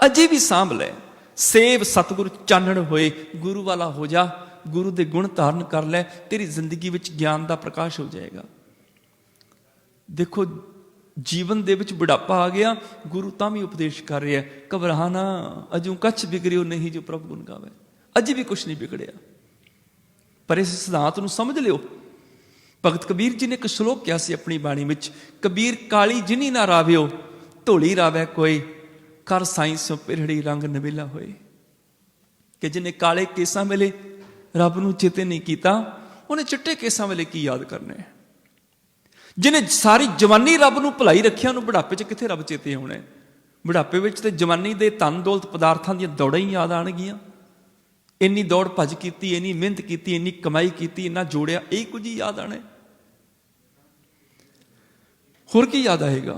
अजे भी सांभ ले। सेव सतगुरु चानण होए। गुरु वाला हो जा, गुरु दे गुण धारण कर ले, तेरी जिंदगी विच ज्ञान दा प्रकाश हो जाएगा। देखो जीवन दे विच बुढ़ापा आ गया, गुरु तां भी उपदेश कर रहा है, घबरा ना, अजू कछ बिगड़ियो नहीं जो प्रभु गुण गावे। अजे भी कुछ नहीं बिगड़िया, पर इस सिद्धांत नूं समझ लियो। भगत कबीर जी ने एक श्लोक किया सी अपनी बाणी विच, कबीर काली जिनी ना रावियो धोली रावै कोई, कर साईं सो पिरड़ी रंग नवेला होए। कि जिन्हें काले केसां वेले रब नूं चेते नहीं कीता, उन्हें चिट्टे केसां वेले की याद करने। जिन्हें सारी जवानी रब नूं भुलाई रखिया, उन्होंने बुढ़ापे च कित्थे रब चेते आउणे। बुढ़ापे विच ते जवानी दे धन दौलत पदार्थां दीयां दौड़ां ही याद आउणगीਆਂ। इन्नी दौड़ भज की, इन्नी मेहनत की, इन्नी कमाई की, इन्ना जोड़िया, यही कुछ ही याद आने, होर की याद आएगा।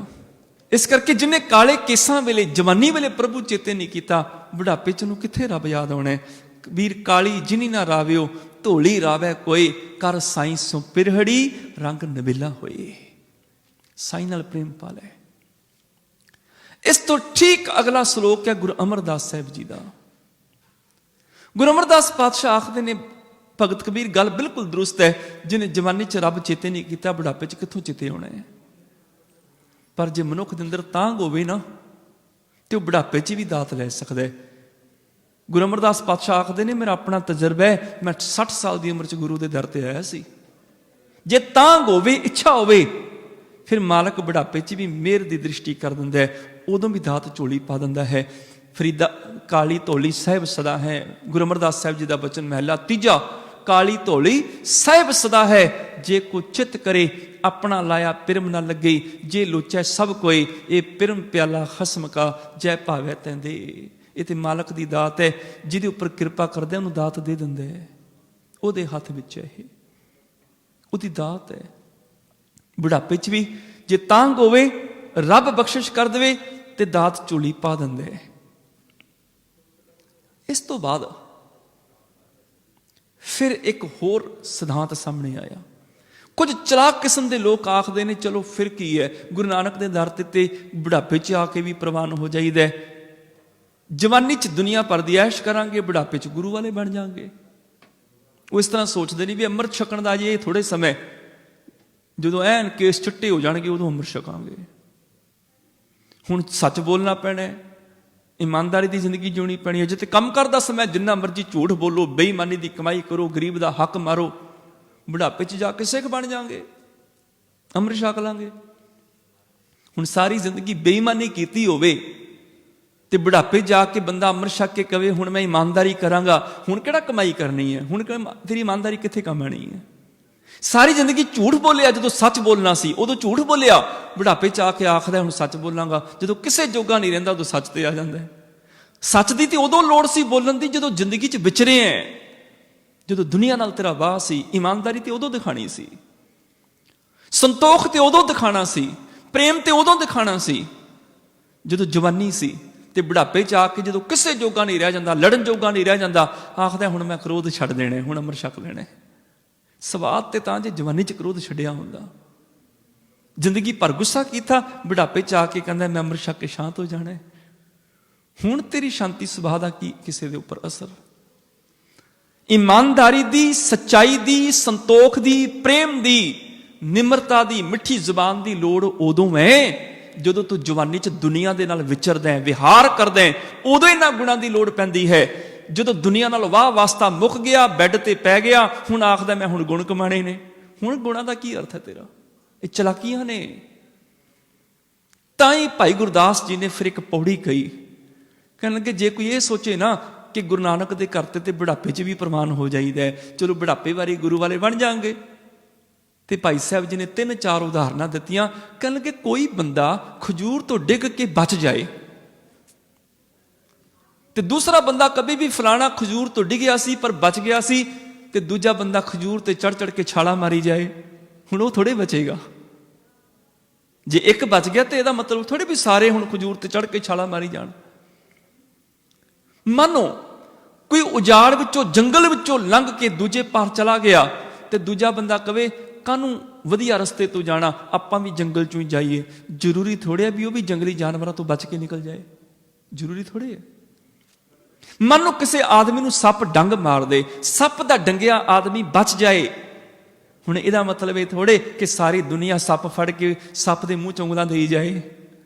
इस करके जिन्हें काले केसां वेले जवानी वेले प्रभु चेते नहीं किया, बुढ़ापे च नूं कित्थे रब याद आउणे। कबीर काली जिनी ना रावियो धोली रावै कोई, कर साईं सो पिरहड़ी रंग नवेला होए। साईं नाल प्रेम पा लै। इस तो ठीक अगला श्लोक है गुरु अमरदास साहिब जी का। गुरु अमरदास पातशाह आखते ने, भगत कबीर गल बिल्कुल दुरुस्त है। जिन्हें जवानी च रब चेते नहीं किया, बुढ़ापे च कित्थों चेते आउणा है। पर जे मनुख दे अंदर तांग होवे ना, तो बुढ़ापे च भी दात लै सकदा है। गुरु अमरदास पातशाह आखते ने, मेरा अपना तजर्बा है, मैं 60 साल की उम्र च गुरु के दर ते आया सी। जे तांग होवे, इच्छा होवे, फिर मालक बुढ़ापे च भी मेहर की दृष्टि कर दिंदा है, उदों भी दात झोली पा दिंदा है। फरीदा काली धोली साहिब सदा है। गुरु अमरदास साहिब जी का बचन महला तीजा, काली धोली साहिब सदा है, जे को चित करे अपना लाया पिरम ना लगे, जे लोचै सब कोई ये पिरम प्याला खसम का, जय भावै तैंदे। ये तो मालक की दात है, जिहदे उपर कृपा करदे उन्होंने दात दे दिंदा है। उहदे हथ विच है, उहदी दात है। बुढ़ापे च भी जे तांग होवे, रब बख्शिश कर देवे ते दात झोली पा दिंदा है। इस तो बाद फिर एक होर सिद्धांत सामने आया। कुछ चलाक किस्म के लोग आखते हैं, चलो फिर की है, गुरु नानक के दर ते बुढ़ापे च आके भी प्रवान हो जाइए। जवानी च दुनिया भर दी ऐश करांगे, बुढ़ापे च गुरु वाले बन जाएंगे। वो इस तरह सोचते नहीं भी अमृत छकण का जे थोड़े समय, जो एन केस चिट्टे हो जाएंगे उदों अमृत छकांगे। हुण सच बोलना पैना है, ईमानदारी की जिंदगी जीनी पैनी है। जिते कम करदा समय जिन्ना मर्जी झूठ बोलो, बेईमानी की कमाई करो, गरीब का हक मारो, बुढ़ापे च जाके सिख बन जाएंगे, अमृत छक लांगे। हुण सारी जिंदगी बेईमानी कीती होवे ते बुढ़ापे जाके बंदा अमृत छक के कहे हुण मैं ईमानदारी करांगा, हुण किहड़ा कमाई करनी है, हुण तेरी ईमानदारी कित्थे काम आनी है। सारी जिंदगी झूठ बोलिया, जो सच बोलना सी उदों झूठ बोलिया, बुढ़ापे च आके आखदा हुण सच बोलांगा। जो किसे जोगा नहीं रहिंदा उदों सच ते आ जांदा है। सच दी ते उदों लोड़ सी बोलण दी जदों जिंदगी च विचरे हैं, जदों दुनिया नाल तेरा वाह सी। ईमानदारी ते उदों दिखानी सी, संतोख ते उदों दिखाना सी, प्रेम ते उदों दिखाना सी जदों जवानी सी। ते बुढ़ापे च आके जदों किसे जोगा नहीं रह जांदा, लड़न जोगा नहीं रह जांदा, आखदा हुण मैं क्रोध छड्ड देणे, हुण अमर छक लेणे। सवाद ते तां जे जवानी च क्रोध छड्डिया हुंदा, जिंदगी भर गुस्सा कीता, बुढ़ापे च आके कहंदा मैं अमर छक के शांत हो जाना है। हुण तेरी शांति सुभाਅ दा की किसे दे उपर असर। ईमानदारी दी, सच्चाई दी, संतोख दी, प्रेम दी, निमरता दी, मिठी जुबान दी लोड़ उदों है जदों तू जवानी च दुनिया दे नाल विचरदा है, विहार करदा है, उदों इन्हां गुणां दी लोड़ पैंदी है। जदों दुनिया नाल वाह वास्ता मुक गया, बैड ते पै गया, हुण आखदा मैं हुण गुण कमाणे ने, ਹੁਣ ਗੁਣਾਂ ਦਾ ਕੀ ਅਰਥ ਹੈ ਤੇਰਾ? ਇਹ ਚਲਾਕੀਆਂ ਨੇ। ਤਾਂ ਹੀ ਭਾਈ ਗੁਰਦਾਸ ਜੀ ਨੇ ਫਿਰ ਇੱਕ ਪੌੜੀ ਕਹੀ, ਕਹਿਣ ਲੱਗੇ ਜੇ ਕੋਈ ਇਹ ਸੋਚੇ ਨਾ ਕਿ ਗੁਰੂ ਨਾਨਕ ਦੇ ਕਰਤੇ ਤੇ ਬੁਢਾਪੇ 'ਚ ਵੀ ਪ੍ਰਵਾਨ ਹੋ ਜਾਈਦਾ, ਚਲੋ ਬੁਢਾਪੇ ਵਾਰੀ ਗੁਰੂ ਵਾਲੇ ਬਣ ਜਾਣਗੇ। ਤੇ ਭਾਈ ਸਾਹਿਬ ਜੀ ਨੇ 3-4 ਉਦਾਹਰਨਾਂ ਦਿੱਤੀਆਂ। ਕਹਿਣ ਲੱਗੇ ਕੋਈ ਬੰਦਾ ਖਜੂਰ ਤੋਂ ਡਿੱਗ ਕੇ ਬਚ ਜਾਏ ਤੇ ਦੂਸਰਾ ਬੰਦਾ ਕਦੇ ਵੀ ਫਲਾਣਾ ਖਜੂਰ ਤੋਂ ਡਿੱਗਿਆ ਸੀ ਪਰ ਬਚ ਗਿਆ ਸੀ, ਤੇ ਦੂਜਾ ਬੰਦਾ ਖਜੂਰ ਤੇ ਚੜ ਕੇ ਛਾਲਾ ਮਾਰੀ ਜਾਏ, ਹੁਣ ਉਹ ਥੋੜੇ ਬਚੇਗਾ। ਜੇ ਇੱਕ ਬਚ ਗਿਆ ਤੇ ਇਹਦਾ ਮਤਲਬ ਥੋੜੇ ਵੀ ਸਾਰੇ ਹੁਣ ਖਜੂਰ ਤੇ ਚੜ ਕੇ ਛਾਲਾ ਮਾਰੀ ਜਾਣ। ਮੰਨੋ ਕੋਈ ਉਜਾੜ ਵਿੱਚੋਂ, ਜੰਗਲ ਵਿੱਚੋਂ ਲੰਘ ਕੇ ਦੂਜੇ ਪਾਰ ਚਲਾ ਗਿਆ ਤੇ ਦੂਜਾ ਬੰਦਾ ਕਵੇ ਕਾਹਨੂੰ ਵਧੀਆ ਰਸਤੇ ਤੋਂ ਜਾਣਾ, ਆਪਾਂ ਵੀ ਜੰਗਲ ਚੋਂ ਹੀ ਜਾਈਏ। ਜ਼ਰੂਰੀ ਥੋੜ੍ਹੇ ਵੀ ਉਹ ਵੀ ਜੰਗਲੀ ਜਾਨਵਰਾਂ ਤੋਂ ਬਚ ਕੇ ਨਿਕਲ ਜਾਏ, ਜ਼ਰੂਰੀ ਥੋੜ੍ਹੇ ਹੈ। ਮੰਨ ਲਓ ਕਿਸੇ ਆਦਮੀ ਨੂੰ ਸੱਪ ਡੰਗ ਮਾਰ ਦੇ, ਸੱਪ ਦਾ ਡੰਗਿਆ ਆਦਮੀ ਬਚ ਜਾਏ, ਹੁਣ ਇਹਦਾ ਮਤਲਬ ਇਹ ਥੋੜੇ ਕਿ ਸਾਰੀ ਦੁਨੀਆ ਸੱਪ ਫੜ ਕੇ ਸੱਪ ਦੇ ਮੂੰਹ 'ਚ ਉਂਗਲਾਂ ਦੇਈ ਜਾਏ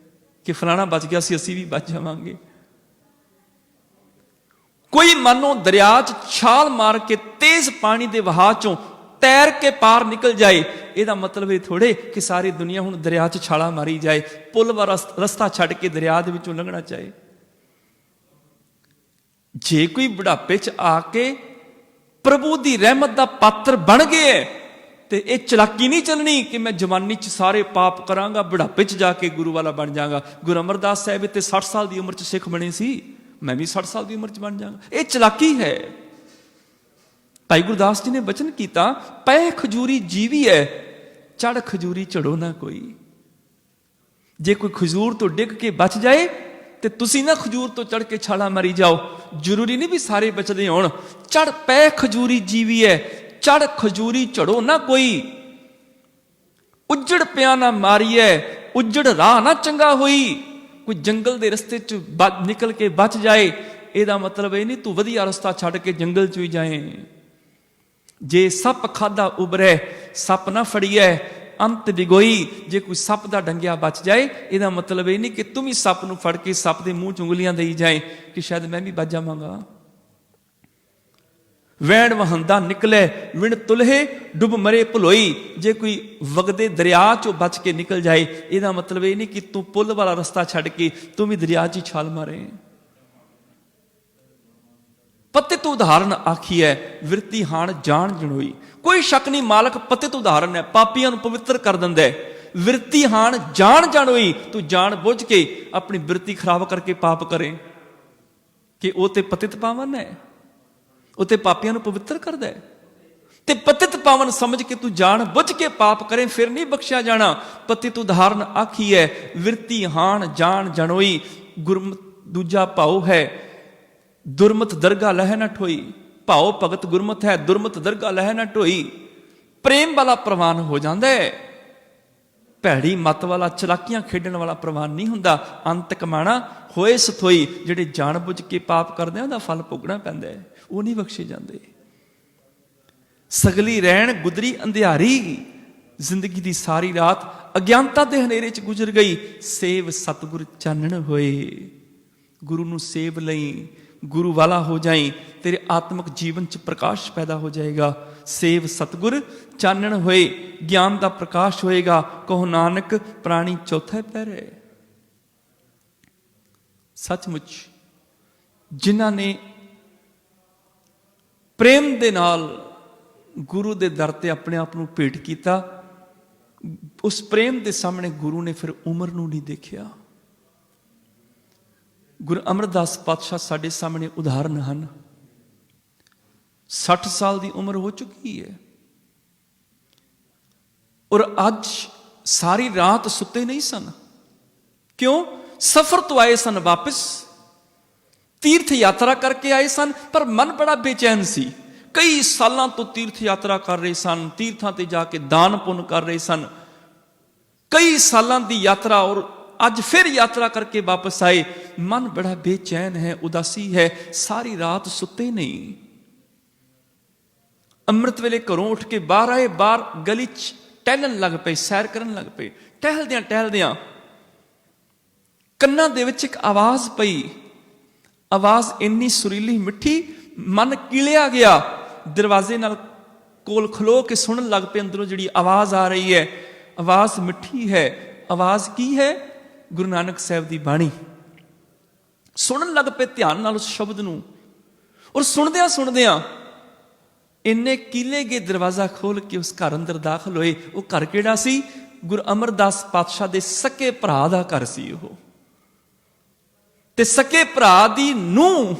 ਕਿ ਫਲਾਣਾ ਬਚ ਗਿਆ ਸੀ, ਅਸੀਂ ਵੀ ਬਚ ਜਾਵਾਂਗੇ। ਕੋਈ ਮੰਨੋ ਦਰਿਆ 'ਚ ਛਾਲ ਮਾਰ ਕੇ ਤੇਜ਼ ਪਾਣੀ ਦੇ ਵਹਾਅ 'ਚੋਂ ਤੈਰ ਕੇ ਪਾਰ ਨਿਕਲ ਜਾਏ, ਇਹਦਾ ਮਤਲਬ ਇਹ ਥੋੜੇ ਕਿ ਸਾਰੀ ਦੁਨੀਆ ਹੁਣ ਦਰਿਆ 'ਚ ਛਾਲਾ ਮਾਰੀ ਜਾਏ, ਪੁੱਲ ਵਾਲਾ ਰਸਤਾ ਛੱਡ ਕੇ ਦਰਿਆ ਦੇ ਵਿੱਚੋਂ ਲੰਘਣਾ ਚਾਹੇ। ਜੇ ਕੋਈ ਬੁਢਾਪੇ 'ਚ ਆ ਕੇ ਪ੍ਰਭੂ ਦੀ ਰਹਿਮਤ ਦਾ ਪਾਤਰ ਬਣ ਗਏ ਤੇ ਇਹ ਚਲਾਕੀ ਨਹੀਂ ਚੱਲਣੀ ਕਿ ਮੈਂ ਜਵਾਨੀ 'ਚ ਸਾਰੇ ਪਾਪ ਕਰਾਂਗਾ, ਬੁਢਾਪੇ 'ਚ ਜਾ ਕੇ ਗੁਰੂ ਵਾਲਾ ਬਣ ਜਾਵਾਂਗਾ। ਗੁਰੂ ਅਮਰਦਾਸ ਸਾਹਿਬ ਤੇ 60 ਸਾਲ ਦੀ ਉਮਰ 'ਚ ਸਿੱਖ ਬਣੇ ਸੀ, ਮੈਂ ਵੀ 60 ਸਾਲ ਦੀ ਉਮਰ 'ਚ ਬਣ ਜਾਵਾਂਗਾ। ਇਹ ਚਲਾਕੀ ਹੈ। ਭਾਈ ਗੁਰਦਾਸ ਜੀ ਨੇ ਬਚਨ ਕੀਤਾ, ਪੈ ਖਜੂਰੀ ਜੀਵੀ ਹੈ, ਚੜ ਖਜੂਰੀ ਚੜੋ ਨਾ ਕੋਈ। ਜੇ ਕੋਈ ਖਜੂਰ ਤੋਂ ਡਿੱਗ ਕੇ ਬਚ ਜਾਏ ਤੇ ਤੁਸੀਂ ਨਾ ਖਜੂਰ ਤੋਂ ਚੜ ਕੇ ਛਾਲਾ ਮਾਰੀ ਜਾਓ, ਜ਼ਰੂਰੀ ਨਹੀਂ ਵੀ ਸਾਰੇ ਬਚਦੇ ਹੋਣ। ਚੜ ਪੈ ਖਜੂਰੀ ਜੀਵੀ ਹੈ, ਚੜ ਖਜੂਰੀ ਚੜੋ ਨਾ ਕੋਈ। ਉੱਜੜ ਪਿਆ ਨਾ ਮਾਰੀਐ, ਉੱਜੜ ਰਾਹ ਨਾ ਚੰਗਾ ਹੋਈ। ਕੋਈ ਜੰਗਲ ਦੇ ਰਸਤੇ 'ਚ ਨਿਕਲ ਕੇ ਬਚ ਜਾਏ, ਇਹਦਾ ਮਤਲਬ ਇਹ ਨਹੀਂ ਤੂੰ ਵਧੀਆ ਰਸਤਾ ਛੱਡ ਕੇ ਜੰਗਲ 'ਚ ਹੀ ਜਾਏ। ਜੇ ਸੱਪ ਖਾਦਾ ਉਬਰੈ, ਸੱਪ ਨਾ ਫੜੀਐ, ਅੰਤ ਵਿਗੋਈ। ਜੇ ਕੋਈ ਸੱਪ ਦਾ ਡੰਗਿਆ ਬਚ ਜਾਏ, ਇਹਦਾ ਮਤਲਬ ਇਹ ਨਹੀਂ ਕਿ ਤੂੰ ਵੀ ਸੱਪ ਨੂੰ ਫੜ ਕੇ ਸੱਪ ਦੇ ਮੂੰਹ 'ਚ ਉਂਗਲੀਆਂ ਦੇਈ ਜਾਏ ਕਿ ਸ਼ਾਇਦ ਮੈਂ ਵੀ ਬਚ ਜਾਵਾਂਗਾ। ਵੈਣ ਵਹੰਦਾ ਨਿਕਲੇ ਵਿਣ ਤੁਲਹੇ, ਡੁੱਬ ਮਰੇ ਭੁਲੋਈ। ਜੇ ਕੋਈ ਵਗਦੇ ਦਰਿਆ 'ਚੋਂ ਬਚ ਕੇ ਨਿਕਲ ਜਾਏ, ਇਹਦਾ ਮਤਲਬ ਇਹ ਨਹੀਂ ਕਿ ਤੂੰ ਪੁੱਲ ਵਾਲਾ ਰਸਤਾ ਛੱਡ ਕੇ ਤੂੰ ਵੀ ਦਰਿਆ 'ਚ ਹੀ ਛਾਲ ਮਾਰੇ। ਪਤਿਤ ਉਦਾਹਰਨ ਆਖੀ ਹੈ, ਵਿਰਤੀ ਹਾਣ ਜਾਣ ਜਣੋਈ। ਕੋਈ ਸ਼ੱਕ ਨਹੀਂ ਮਾਲਕ ਪਤਿਤ ਉਦਾਹਰਨ ਹੈ, ਪਾਪੀਆਂ ਨੂੰ ਪਵਿੱਤਰ ਕਰ ਦਿੰਦਾ ਹੈ। ਵਿਰਤੀ ਹਾਣ ਜਾਣ ਜਣੋਈ, ਤੂੰ ਜਾਣ ਬੁੱਝ ਕੇ ਆਪਣੀ ਬਿਰਤੀ ਖਰਾਬ ਕਰਕੇ ਪਾਪ ਕਰੇ ਕਿ ਉਹ ਤੇ ਪਤਿਤ ਪਾਵਨ ਹੈ, ਉਹ ਤੇ ਪਾਪੀਆਂ ਨੂੰ ਪਵਿੱਤਰ ਕਰਦਾ ਹੈ। ਤੇ ਪਤਿਤ ਪਾਵਨ ਸਮਝ ਕੇ ਤੂੰ ਜਾਣ ਬੁੱਝ ਕੇ ਪਾਪ ਕਰੇ, ਫਿਰ ਨਹੀਂ ਬਖਸ਼ਿਆ ਜਾਣਾ। ਪਤਿਤ ਉਦਾਹਰਨ ਆਖੀ ਹੈ, ਵਿਰਤੀ ਹਾਣ ਜਾਣ ਜਣੋਈ। ਗੁਰਮਤਿ ਦੂਜਾ ਭਾਉ ਹੈ, ਦੁਰਮਤ ਦਰਗਾ ਲਹਿ ਨਾ ਠੋਈ। ਭਾਉ ਭਗਤ ਗੁਰਮਤ ਹੈ, ਦੁਰਮਤ ਦਰਗਾ ਲਹਿ ਨਾ ਢੋਈ। ਪ੍ਰੇਮ ਵਾਲਾ ਪ੍ਰਵਾਨ ਹੋ ਜਾਂਦਾ ਹੈ, ਭੈੜੀ ਮੱਤ ਵਾਲਾ ਚਲਾਕੀਆਂ ਖੇਡਣ ਵਾਲਾ ਪ੍ਰਵਾਨ ਨਹੀਂ ਹੁੰਦਾ। ਅੰਤ ਕਮਾਣਾ ਹੋਏ ਸਥੋਈ। ਜਿਹੜੇ ਜਾਣ ਬੁੱਝ ਕੇ ਪਾਪ ਕਰਦੇ ਆ ਉਹਦਾ ਫਲ ਭੋਗਣਾ ਪੈਂਦਾ ਹੈ, ਉਹ ਨਹੀਂ ਬਖਸ਼ੇ ਜਾਂਦੇ। ਸਗਲੀ ਰਹਿਣ ਗੁਦਰੀ ਅੰਧਿਆਰੀ, ਜ਼ਿੰਦਗੀ ਦੀ ਸਾਰੀ ਰਾਤ ਅਗਿਆਨਤਾ ਦੇ ਹਨੇਰੇ 'ਚ ਗੁਜ਼ਰ ਗਈ। ਸੇਵ ਸਤਿਗੁਰ ਚਾਨਣ ਹੋਏ। ਗੁਰੂ ਨੂੰ ਸੇਵ ਲਈ, ਗੁਰੂ ਵਾਲਾ ਹੋ ਜਾਈ, ਤੇਰੇ ਆਤਮਿਕ ਜੀਵਨ 'ਚ ਪ੍ਰਕਾਸ਼ ਪੈਦਾ ਹੋ ਜਾਏਗਾ। ਸੇਵ ਸਤਿਗੁਰ ਚਾਨਣ ਹੋਏ, ਗਿਆਨ ਦਾ ਪ੍ਰਕਾਸ਼ ਹੋਏਗਾ। ਕਹੋ ਨਾਨਕ ਪ੍ਰਾਣੀ ਚੌਥੇ ਪਹਿਰੇ। ਸੱਚਮੁੱਚ ਜਿਨ੍ਹਾਂ ਨੇ ਪ੍ਰੇਮ ਦੇ ਨਾਲ ਗੁਰੂ ਦੇ ਦਰ ਤੇ ਆਪਣੇ ਆਪ ਨੂੰ ਭੇਟ ਕੀਤਾ, ਉਸ ਪ੍ਰੇਮ ਦੇ ਸਾਹਮਣੇ ਗੁਰੂ ਨੇ ਫਿਰ ਉਮਰ ਨੂੰ ਨਹੀਂ ਦੇਖਿਆ। ਗੁਰੂ ਅਮਰਦਾਸ ਪਾਤਸ਼ਾਹ ਸਾਡੇ ਸਾਹਮਣੇ ਉਦਾਹਰਨ ਹਨ। 60 ਸਾਲ ਦੀ ਉਮਰ ਹੋ ਚੁੱਕੀ ਹੈ ਔਰ ਅੱਜ ਸਾਰੀ ਰਾਤ ਸੁੱਤੇ ਨਹੀਂ ਸਨ। ਕਿਉਂ? ਸਫ਼ਰ ਤੋਂ ਆਏ ਸਨ ਵਾਪਿਸ, ਤੀਰਥ ਯਾਤਰਾ ਕਰਕੇ ਆਏ ਸਨ, ਪਰ ਮਨ ਬੜਾ ਬੇਚੈਨ ਸੀ। ਕਈ ਸਾਲਾਂ ਤੋਂ ਤੀਰਥ ਯਾਤਰਾ ਕਰ ਰਹੇ ਸਨ, ਤੀਰਥਾਂ ਤੇ ਜਾ ਕੇ ਦਾਨ ਪੁੰਨ ਕਰ ਰਹੇ ਸਨ। ਕਈ ਸਾਲਾਂ ਦੀ ਯਾਤਰਾ ਔਰ ਅੱਜ ਫਿਰ ਯਾਤਰਾ ਕਰਕੇ ਵਾਪਸ ਆਏ। ਮਨ ਬੜਾ ਬੇਚੈਨ ਹੈ, ਉਦਾਸੀ ਹੈ, ਸਾਰੀ ਰਾਤ ਸੁੱਤੇ ਨਹੀਂ। ਅੰਮ੍ਰਿਤ ਵੇਲੇ ਘਰੋਂ ਉੱਠ ਕੇ ਬਾਹਰ ਆਏ, ਬਾਹਰ ਗਲੀ 'ਚ ਟਹਿਲਣ ਲੱਗ ਪਏ, ਸੈਰ ਕਰਨ ਲੱਗ ਪਏ। ਟਹਿਲਦਿਆਂ ਟਹਿਲਦਿਆਂ ਕੰਨਾਂ ਦੇ ਵਿੱਚ ਇੱਕ ਆਵਾਜ਼ ਪਈ। ਆਵਾਜ਼ ਇੰਨੀ ਸੁਰੀਲੀ ਮਿੱਠੀ, ਮਨ ਕੀਲਿਆ ਗਿਆ। ਦਰਵਾਜ਼ੇ ਨਾਲ ਕੋਲ ਖਲੋ ਕੇ ਸੁਣਨ ਲੱਗ ਪਏ। ਅੰਦਰੋਂ ਜਿਹੜੀ ਆਵਾਜ਼ ਆ ਰਹੀ ਹੈ, ਆਵਾਜ਼ ਮਿੱਠੀ ਹੈ। ਆਵਾਜ਼ ਕੀ ਹੈ? ਗੁਰੂ ਨਾਨਕ ਸਾਹਿਬ ਦੀ ਬਾਣੀ। ਸੁਣਨ ਲੱਗ ਪਏ ਧਿਆਨ ਨਾਲ ਉਸ ਸ਼ਬਦ ਨੂੰ। ਔਰ ਸੁਣਦਿਆਂ ਸੁਣਦਿਆਂ ਇੰਨੇ ਕੀਲੇ ਗੇ ਦਰਵਾਜ਼ਾ ਖੋਲ ਕੇ ਉਸ ਘਰ ਅੰਦਰ ਦਾਖਲ ਹੋਏ। ਉਹ ਘਰ ਕਿਹੜਾ ਸੀ? ਗੁਰੂ ਅਮਰਦਾਸ ਪਾਤਸ਼ਾਹ ਦੇ ਸਕੇ ਭਰਾ ਦਾ ਘਰ ਸੀ ਉਹ। ਤੇ ਸਕੇ ਭਰਾ ਦੀ ਨੂੰਹ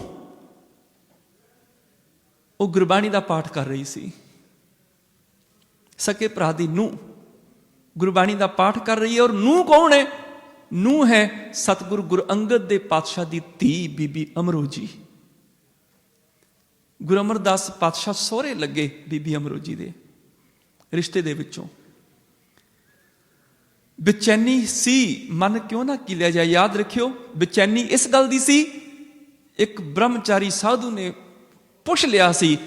ਉਹ ਗੁਰਬਾਣੀ ਦਾ ਪਾਠ ਕਰ ਰਹੀ ਸੀ। ਸਕੇ ਭਰਾ ਦੀ ਨੂੰਹ ਗੁਰਬਾਣੀ ਦਾ ਪਾਠ ਕਰ ਰਹੀ ਹੈ। ਔਰ ਨੂੰਹ ਕੌਣ ਹੈ? ਨੂੰਹ ਹੈ ਸਤਿਗੁਰੂ ਗੁਰੂ ਅੰਗਦ ਦੇ ਪਾਤਸ਼ਾਹ ਦੀ ਧੀ ਬੀਬੀ ਅਮਰੋ ਜੀ। ਗੁਰੂ ਅਮਰਦਾਸ ਪਾਤਸ਼ਾਹ ਸਹੁਰੇ ਲੱਗੇ ਬੀਬੀ ਅਮਰੋ ਜੀ ਦੇ ਰਿਸ਼ਤੇ ਦੇ ਵਿੱਚੋਂ। ਬੇਚੈਨੀ ਸੀ, ਮਨ ਕਿਉਂ ਨਾ ਕੀਲਿਆ ਜਾਏ। ਯਾਦ ਰੱਖਿਓ, ਬੇਚੈਨੀ ਇਸ ਗੱਲ ਦੀ ਸੀ, ਇੱਕ ਬ੍ਰਹਮਚਾਰੀ ਸਾਧੂ ਨੇ ਪੁੱਛ ਲਿਆ ਸੀ,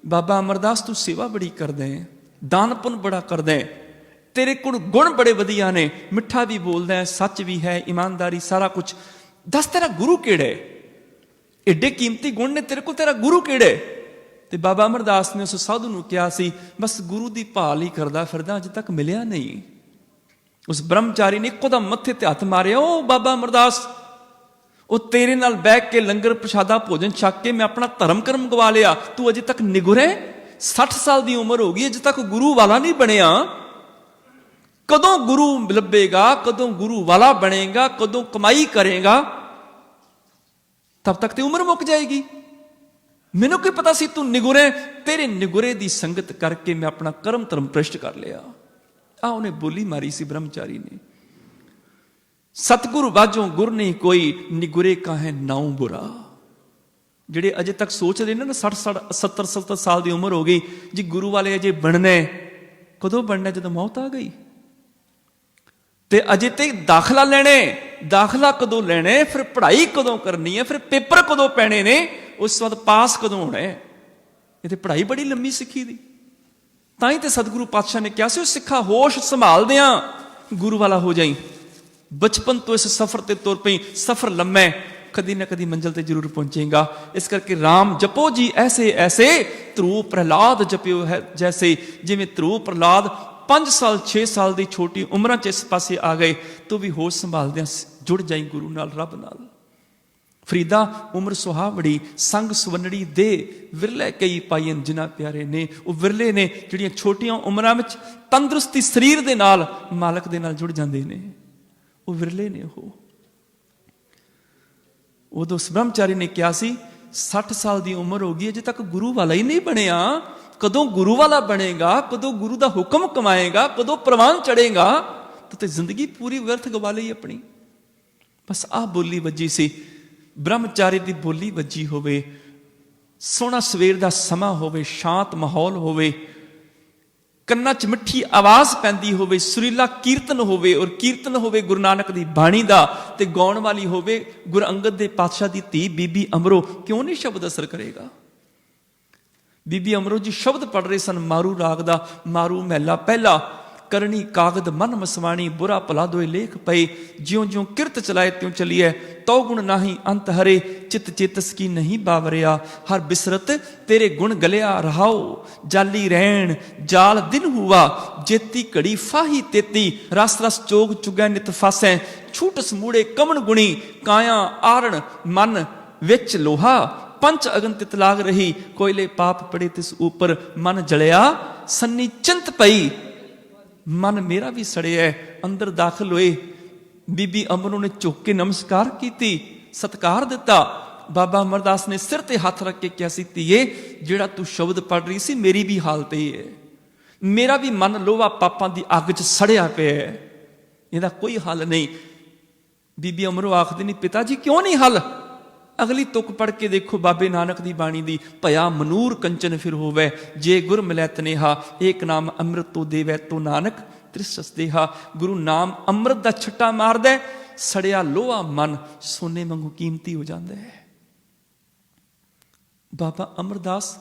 ਬਾਬਾ ਅਮਰਦਾਸ ਤੂੰ ਸੇਵਾ ਬੜੀ ਕਰਦਾ ਹੈ, ਦਾਨ ਪੁੰਨ ਬੜਾ ਕਰਦਾ ਹੈ, ਤੇਰੇ ਕੋਲ ਗੁਣ ਬੜੇ ਵਧੀਆ ਨੇ, ਮਿੱਠਾ ਵੀ ਬੋਲਦਾ ਹੈ, ਸੱਚ ਵੀ ਹੈ, ਇਮਾਨਦਾਰੀ ਸਾਰਾ ਕੁਝ, ਦੱਸ ਤੇਰਾ ਗੁਰੂ ਕਿਹੜਾ ਹੈ? ਏਡੇ ਕੀਮਤੀ ਗੁਣ ਨੇ ਤੇਰੇ ਕੋਲ, ਤੇਰਾ ਗੁਰੂ ਕਿਹੜਾ ਹੈ? ਤੇ ਬਾਬਾ ਅਮਰਦਾਸ ਨੇ ਉਸ ਸਾਧੂ ਨੂੰ ਕਿਹਾ ਸੀ, ਬਸ ਗੁਰੂ ਦੀ ਭਾਲ ਹੀ ਕਰਦਾ ਫਿਰਦਾ, ਅਜੇ ਤੱਕ ਮਿਲਿਆ ਨਹੀਂ। ਉਸ ਬ੍ਰਹਮਚਾਰੀ ਨੇ ਇੱਕੋ ਦਮ ਮੱਥੇ ਤੇ ਹੱਥ ਮਾਰਿਆ, ਉਹ ਬਾਬਾ ਅਮਰਦਾਸ, ਉਹ ਤੇਰੇ ਨਾਲ ਬਹਿ ਕੇ ਲੰਗਰ ਪ੍ਰਸ਼ਾਦਾ ਭੋਜਨ ਛਕ ਕੇ ਮੈਂ ਆਪਣਾ ਧਰਮ ਕਰਮ ਗਵਾ ਲਿਆ, ਤੂੰ ਅਜੇ ਤੱਕ ਨਿਗੁਰੇ 60 ਸਾਲ ਦੀ ਉਮਰ ਹੋ ਗਈ, ਅਜੇ ਤੱਕ ਗੁਰੂ ਵਾਲਾ ਨਹੀਂ ਬਣਿਆ। ਕਦੋਂ ਗੁਰੂ ਲੱਭੇਗਾ, ਕਦੋਂ ਗੁਰੂ ਵਾਲਾ ਬਣੇਗਾ, ਕਦੋਂ ਕਮਾਈ ਕਰੇਗਾ, ਤਬ ਤੱਕ ਤੇ ਉਮਰ ਮੁੱਕ ਜਾਏਗੀ। ਮੈਨੂੰ ਕੀ ਪਤਾ ਸੀ ਤੂੰ ਨਿਗੁਰੇ, ਤੇਰੇ ਨਿਗੁਰੇ ਦੀ ਸੰਗਤ ਕਰਕੇ ਮੈਂ ਆਪਣਾ ਕਰਮ ਧਰਮ ਭ੍ਰਿਸ਼ਟ ਕਰ ਲਿਆ। ਆ ਉਹਨੇ ਬੋਲੀ ਮਾਰੀ ਸੀ ਬ੍ਰਹਮਚਾਰੀ ਨੇ। ਸਤਿਗੁਰੂ ਬਾਝੋਂ ਗੁਰ ਨਹੀਂ ਕੋਈ, ਨਿਗੁਰੇ ਕਾਹੇ ਨਾਉ ਬੁਰਾ। ਜਿਹੜੇ ਅਜੇ ਤੱਕ ਸੋਚਦੇ ਨੇ ਨਾ 60-70 ਸਾਲ ਦੀ ਉਮਰ ਹੋ ਗਈ ਜੀ, ਗੁਰੂ ਵਾਲੇ ਅਜੇ ਬਣਨਾ, ਕਦੋਂ ਬਣਨਾ? ਜਦੋਂ ਮੌਤ ਆ ਗਈ। ਤੇ ਅਜੇ ਤੇ ਦਾਖਲਾ ਲੈਣੇ, ਦਾਖਲਾ ਕਦੋਂ ਲੈਣੇ, ਫਿਰ ਪੜ੍ਹਾਈ ਕਦੋਂ ਕਰਨੀ ਹੈ, ਫਿਰ ਪੇਪਰ ਕਦੋਂ ਪੈਣੇ ਨੇ, ਉਸ ਤੋਂ ਬਾਅਦ ਪਾਸ ਕਦੋਂ ਹੋਣਾ ਹੈ। ਇਹ ਤੇ ਪੜ੍ਹਾਈ ਬੜੀ ਲੰਮੀ ਸਿੱਖੀ ਦੀ। ਤਾਂ ਹੀ ਤੇ ਸਤਿਗੁਰੂ ਪਾਤਸ਼ਾਹ ਨੇ ਕਿਹਾ ਸੀ, ਉਹ ਸਿੱਖਾ ਹੋਸ਼ ਸੰਭਾਲਦਿਆਂ ਗੁਰੂ ਵਾਲਾ ਹੋ ਜਾਈ। ਬਚਪਨ ਤੋਂ ਇਸ ਸਫ਼ਰ ਤੇ ਤੁਰ ਪਈ, ਸਫ਼ਰ ਲੰਮਾ, ਕਦੀ ਨਾ ਕਦੀ ਮੰਜ਼ਿਲ ਤੇ ਜ਼ਰੂਰ ਪਹੁੰਚੇਗਾ। ਇਸ ਕਰਕੇ ਰਾਮ ਜਪੋ ਜੀ ਐਸੇ ਐਸੇ, ਧਰੂ ਪ੍ਰਹਲਾਦ ਜਪਿਓ ਹੈ ਜੈਸੇ। ਜਿਵੇਂ ਧਰੂ ਪ੍ਰਹਲਾਦ 5 ਸਾਲ 6 ਸਾਲ ਦੀ ਛੋਟੀ ਉਮਰਾਂ 'ਚ ਇਸ ਪਾਸੇ ਆ ਗਏ, ਤੂੰ ਵੀ ਹੋਸ਼ ਸੰਭਾਲਦਿਆਂ ਜੁੜ ਜਾਈ ਗੁਰੂ ਨਾਲ, ਰੱਬ ਨਾਲ। ਫਰੀਦਾ ਉਮਰ ਸੁਹਾਵੜੀ, ਸੰਗ ਸੁਵੰਨੜੀ ਦੇ, ਵਿਰਲੇ ਕਈ ਪਾਈਨ ਜਿਨ੍ਹਾਂ ਪਿਆਰੇ ਨੇ। ਉਹ ਵਿਰਲੇ ਨੇ ਜਿਹੜੀਆਂ ਛੋਟੀਆਂ ਉਮਰਾਂ ਵਿੱਚ ਤੰਦਰੁਸਤੀ ਸਰੀਰ ਦੇ ਨਾਲ ਮਾਲਕ ਦੇ ਨਾਲ ਜੁੜ ਜਾਂਦੇ ਨੇ, ਉਹ ਵਿਰਲੇ ਨੇ। ਉਹ ਉਦੋਂ ਉਸ ਬ੍ਰਹਮਚਾਰੀ ਨੇ ਕਿਹਾ ਸੀ, 60 ਸਾਲ ਦੀ ਉਮਰ ਹੋ ਗਈ, ਅਜੇ ਤੱਕ ਗੁਰੂ ਵਾਲਾ ਹੀ ਨਹੀਂ ਬਣਿਆ, ਕਦੋਂ ਗੁਰੂ ਵਾਲਾ ਬਣੇਗਾ, ਕਦੋਂ ਗੁਰੂ ਦਾ ਹੁਕਮ ਕਮਾਏਗਾ, ਕਦੋਂ ਪ੍ਰਵਾਨ ਚੜੇਗਾ? ਤੂੰ ਤੇ ਜ਼ਿੰਦਗੀ ਪੂਰੀ ਵਿਅਰਥ ਗਵਾ ਲਈ ਆਪਣੀ। ਬਸ ਆਹ ਬੋਲੀ ਵੱਜੀ ਸੀ। ਬ੍ਰਹਮਚਾਰੀ ਦੀ ਬੋਲੀ ਵੱਜੀ ਹੋਵੇ, ਸੋਹਣਾ ਸਵੇਰ ਦਾ ਸਮਾਂ ਹੋਵੇ, ਸ਼ਾਂਤ ਮਾਹੌਲ ਹੋਵੇ, ਕੰਨਾਂ 'ਚ ਮਿੱਠੀ ਆਵਾਜ਼ ਪੈਂਦੀ ਹੋਵੇ, ਸੁਰੀਲਾ ਕੀਰਤਨ ਹੋਵੇ, ਔਰ ਕੀਰਤਨ ਹੋਵੇ ਗੁਰੂ ਨਾਨਕ ਦੀ ਬਾਣੀ ਦਾ, ਤੇ ਗਾਉਣ ਵਾਲੀ ਹੋਵੇ ਗੁਰੂ ਅੰਗਦ ਦੇ ਪਾਤਸ਼ਾਹ ਦੀ ਧੀ ਬੀਬੀ ਅਮਰੋ। ਕਿਉਂ ਨਹੀਂ ਸ਼ਬਦ ਅਸਰ ਕਰੇਗਾ? ਬੀਬੀ ਅਮਰੋ ਜੀ ਸ਼ਬਦ ਪੜ੍ਹ ਰਹੇ ਸਨ ਮਾਰੂ ਰਾਗ ਦਾ। ਮਾਰੂ ਮਹਿਲਾ ਪਹਿਲਾ, ਕਰਨੀ ਕਾਗਦ ਮਨ ਮਸਵਾਣੀ, ਬੁਰਾ ਭਲਾ ਦੋਏ ਲੇਖ ਪਏ, ਜਿਉਂ ਜਿਉਂ ਕਿਰਤ ਚਲਾਏ ਤਿਉਂ ਚਲੀਐ, ਤਉ ਗੁਣ ਨਾਹੀ ਅੰਤ ਹਰੇ, ਚਿਤ ਚੇਤਸ ਕੀ ਨਹੀਂ ਬਾਵਰਿਆ, ਹਰ ਬਿਸਰਤ ਤੇਰੇ ਗੁਣ ਗਲਿਆ ਰਹਾਓ, ਜਾਲੀ ਰਹਿਣ ਜਾਲ ਦਿਨ ਹੁਆ, ਜੇਤੀ ਘੜੀ ਫਾਹੀ ਤੇਤੀ, ਰਸ ਰਸ ਚੋਗ ਚੁਗੈ ਨਿਤ ਫਾਸੈ, ਛੂਟ ਸਮੂੜੇ ਕਮਣ ਗੁਣੀ, ਕਾਇਆ ਆਰਣ ਮਨ ਵਿੱਚ ਲੋਹਾ, ਪੰਚ ਅਗਨ ਤਿਤ ਲਾਗ ਰਹੀ, ਕੋਇਲੇ ਪਾਪ ਪੜੇ ਤਿਸ ਉਪਰ, ਮਨ ਜਲਿਆ ਸੰਨੀ ਚਿੰਤ ਪਈ, ਮਨ ਮੇਰਾ ਵੀ ਸੜਿਆ। ਅੰਦਰ ਦਾਖਲ ਹੋਏ, ਬੀਬੀ ਅਮਰੋ ਨੇ ਝੁੱਕ ਕੇ ਨਮਸਕਾਰ ਕੀਤੀ, ਸਤਿਕਾਰ ਦਿੱਤਾ। ਬਾਬਾ ਅਮਰਦਾਸ ਨੇ ਸਿਰ ਤੇ ਹੱਥ ਰੱਖ ਕੇ ਕਿਹਾ ਸੀ, ਧੀਏ ਜਿਹੜਾ ਤੂੰ ਸ਼ਬਦ ਪੜ੍ਹ ਰਹੀ ਸੀ, ਮੇਰੀ ਵੀ ਹਾਲਤ ਇਹ ਹੈ, ਮੇਰਾ ਵੀ ਮਨ ਲੋਹਾ ਪਾਪਾਂ ਦੀ ਅੱਗ 'ਚ ਸੜਿਆ ਪਿਆ ਹੈ, ਇਹਦਾ ਕੋਈ ਹੱਲ ਨਹੀਂ। ਬੀਬੀ ਅਮਰੋ ਆਖਦੀ ਨਹੀਂ, ਪਿਤਾ ਜੀ ਕਿਉਂ ਨਹੀਂ ਹੱਲ? ਅਗਲੀ ਤੁਕ ਪੜ੍ਹ ਕੇ ਦੇਖੋ ਬਾਬੇ ਨਾਨਕ ਦੀ ਬਾਣੀ ਦੀ, ਭਇਆ ਮਨੂਰ ਕੰਚਨ ਫਿਰ ਹੋਵੇ, ਜੇ ਗੁਰ ਮਿਲੈ ਤਨੇਹਾ, ਏਕ ਨਾਮ ਅੰਮ੍ਰਿਤ ਤੋ ਦੇਵੈ ਤੋ ਨਾਨਕ ਤ੍ਰਿਸਸ ਦੇਹਾ। ਗੁਰੂ ਨਾਮ ਅੰਮ੍ਰਿਤ ਦਾ ਛੱਟਾ ਮਾਰਦਾ, ਸੜਿਆ ਲੋਹਾ ਮਨ ਸੋਨੇ ਵਾਂਗੂ ਕੀਮਤੀ ਹੋ ਜਾਂਦਾ ਹੈ। ਬਾਬਾ ਅਮਰਦਾਸ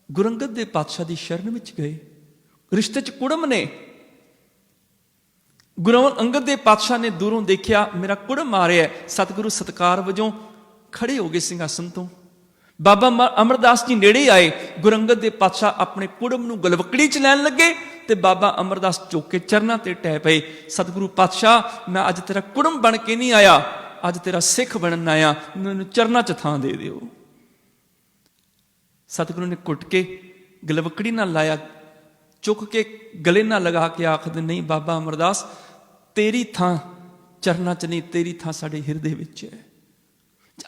ਗੁਰੂ ਅੰਗਦ ਦੇ ਪਾਤਸ਼ਾਹ ਦੀ ਸ਼ਰਨ ਵਿੱਚ ਗਏ, ਰਿਸ਼ਤੇ 'ਚ ਕੁੜਮ ਨੇ। ਗੁਰੂ ਅੰਗਦ ਦੇ ਪਾਤਸ਼ਾਹ ਨੇ ਦੂਰੋਂ ਦੇਖਿਆ, ਮੇਰਾ ਕੁੜਮ ਆ ਰਿਹਾ। ਸਤਿਗੁਰੂ ਸਤਿਕਾਰ ਵਜੋਂ ਖੜੇ ਹੋ ਗਏ ਸਿੰਘਾਸਨ ਤੋਂ, ਬਾਬਾ ਅਮਰਦਾਸ ਜੀ ਨੇੜੇ ਆਏ, ਗੁਰੂ ਅੰਗਦ ਦੇ ਪਾਤਸ਼ਾਹ ਆਪਣੇ ਕੁੜਮ ਨੂੰ ਗਲਵਕੜੀ 'ਚ ਲੈਣ ਲੱਗੇ ਤੇ ਬਾਬਾ ਅਮਰਦਾਸ ਝੁਕ ਕੇ ਚਰਨਾਂ ਤੇ ਟਹਿ ਪਏ। ਸਤਿਗੁਰੂ ਪਾਤਸ਼ਾਹ, ਮੈਂ ਅੱਜ ਤੇਰਾ ਕੁੜਮ ਬਣ ਕੇ ਨਹੀਂ ਆਇਆ, ਅੱਜ ਤੇਰਾ ਸਿੱਖ ਬਣਨ ਆਇਆ, ਮੈਨੂੰ ਚਰਨਾਂ 'ਚ ਥਾਂ ਦੇ ਦਿਓ। ਸਤਿਗੁਰੂ ਨੇ ਘੁੱਟ ਕੇ ਗਲਵਕੜੀ ਨਾਲ ਲਾਇਆ, ਚੁੱਕ ਕੇ ਗਲੇ ਨਾਲ ਲਗਾ ਕੇ ਆਖਦੇ, ਨਹੀਂ ਬਾਬਾ ਅਮਰਦਾਸ, ਤੇਰੀ ਥਾਂ ਚਰਨਾਂ 'ਚ ਨਹੀਂ, ਤੇਰੀ ਥਾਂ ਸਾਡੇ ਹਿਰਦੇ ਵਿੱਚ ਹੈ।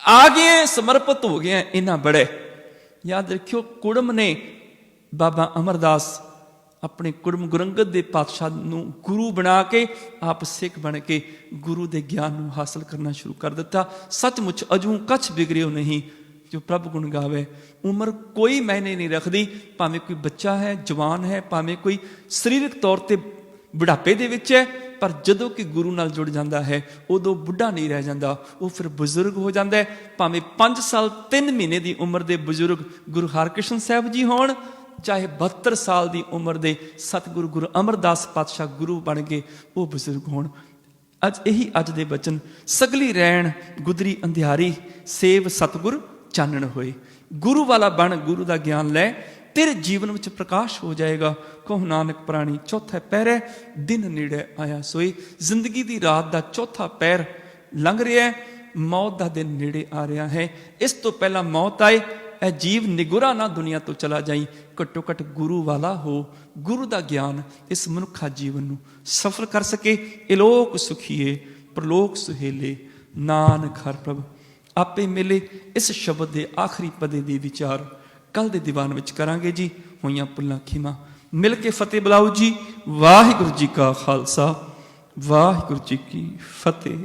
ਆ ਗਏ, ਸਮਰਪਿਤ ਹੋ ਗਏ ਇਹਨਾਂ ਬੜੇ। ਯਾਦ ਰੱਖਿਓ, ਕੁੜਮ ਨੇ ਬਾਬਾ ਅਮਰਦਾਸ ਆਪਣੇ ਕੁੜਮ ਗੁਰੂ ਅੰਗਦ ਦੇ ਪਾਤਸ਼ਾਹ ਨੂੰ ਗੁਰੂ ਬਣਾ ਕੇ ਆਪ ਸਿੱਖ ਬਣ ਕੇ ਗੁਰੂ ਦੇ ਗਿਆਨ ਨੂੰ ਹਾਸਲ ਕਰਨਾ ਸ਼ੁਰੂ ਕਰ ਦਿੱਤਾ। ਸੱਚਮੁੱਚ ਅਜੂ ਕੱਛ ਬਿਗੜਿਓ ਨਹੀਂ ਜੋ ਪ੍ਰਭ ਗੁਣ ਗਾਵੇ। ਉਮਰ ਕੋਈ ਮਾਇਨੇ ਨਹੀਂ ਰੱਖਦੀ, ਭਾਵੇਂ ਕੋਈ ਬੱਚਾ ਹੈ, ਜਵਾਨ ਹੈ, ਭਾਵੇਂ ਕੋਈ ਸਰੀਰਕ ਤੌਰ ਤੇ ਬੁਢਾਪੇ ਦੇ ਵਿੱਚ ਹੈ, ਪਰ ਜਦੋਂ ਕਿ ਗੁਰੂ ਨਾਲ ਜੁੜ ਜਾਂਦਾ ਹੈ ਉਦੋਂ ਬੁੱਢਾ ਨਹੀਂ ਰਹਿ ਜਾਂਦਾ, ਉਹ ਫਿਰ ਬਜ਼ੁਰਗ ਹੋ ਜਾਂਦਾ ਹੈ। ਭਾਵੇਂ 5 ਸਾਲ 3 ਮਹੀਨੇ ਦੀ ਉਮਰ ਦੇ ਬਜ਼ੁਰਗ ਗੁਰੂ ਹਰਕ੍ਰਿਸ਼ਨ ਸਾਹਿਬ ਜੀ ਹੋਣ, ਚਾਹੇ 72 ਸਾਲ ਦੀ ਉਮਰ ਦੇ ਸਤਿਗੁਰੂ ਗੁਰੂ ਅਮਰਦਾਸ ਪਾਤਸ਼ਾਹ ਗੁਰੂ ਬਣ ਕੇ ਉਹ ਬਜ਼ੁਰਗ ਹੋਣ। ਅੱਜ ਦੇ ਬਚਨ, ਸਗਲੀ ਰਹਿਣ ਗੁਦਰੀ ਅੰਧਿਆਰੀ, ਸੇਵ ਸਤਿਗੁਰ ਚਾਨਣ ਹੋਏ। ਗੁਰੂ ਵਾਲਾ ਬਣ, ਗੁਰੂ ਦਾ ਗਿਆਨ ਲੈ, ਤੇਰੇ ਜੀਵਨ ਵਿੱਚ ਪ੍ਰਕਾਸ਼ ਹੋ ਜਾਏਗਾ। ਕਹੋ ਨਾਨਕ ਪ੍ਰਾਣੀ ਚੌਥਾ ਪਹਿਰ ਹੈ, ਦਿਨ ਨੇੜੇ ਆਇਆ ਸੋਈ। ਜ਼ਿੰਦਗੀ ਦੀ ਰਾਤ ਦਾ ਚੌਥਾ ਪਹਿਰ ਲੰਘ ਰਿਹਾ ਹੈ, ਮੌਤ ਦਾ ਦਿਨ ਨੇੜੇ ਆ ਰਿਹਾ ਹੈ। ਇਸ ਤੋਂ ਪਹਿਲਾਂ ਮੌਤ ਆਏ, ਇਹ ਜੀਵ ਨਿਗੁਰਾ ਨਾ ਦੁਨੀਆ ਤੋਂ ਚਲਾ ਜਾਈ। ਘੱਟੋ ਘੱਟ ਗੁਰੂ ਵਾਲਾ ਹੋ, ਗੁਰੂ ਦਾ ਗਿਆਨ ਇਸ ਮਨੁੱਖਾ ਜੀਵਨ ਨੂੰ ਸਫਲ ਕਰ ਸਕੇ। ਇਲੋਕ ਸੁਖੀਏ ਪ੍ਰਲੋਕ ਸੁਹੇਲੇ, ਨਾਨਕ ਹਰ ਪ੍ਰਭ ਆਪੇ ਮਿਲੇ। ਇਸ ਸ਼ਬਦ ਦੇ ਆਖਰੀ ਪਦੇ ਦੀ ਵਿਚਾਰ ਕੱਲ ਦੇ ਦੀਵਾਨ ਵਿੱਚ ਕਰਾਂਗੇ ਜੀ। ਹੋਈਆਂ ਭੁੱਲਾਂ ਖਿਮਾ, ਮਿਲ ਕੇ ਫਤਿਹ ਬੁਲਾਓ ਜੀ। ਵਾਹਿਗੁਰੂ ਜੀ ਕਾ ਖਾਲਸਾ, ਵਾਹਿਗੁਰੂ ਜੀ ਕੀ ਫਤਿਹ।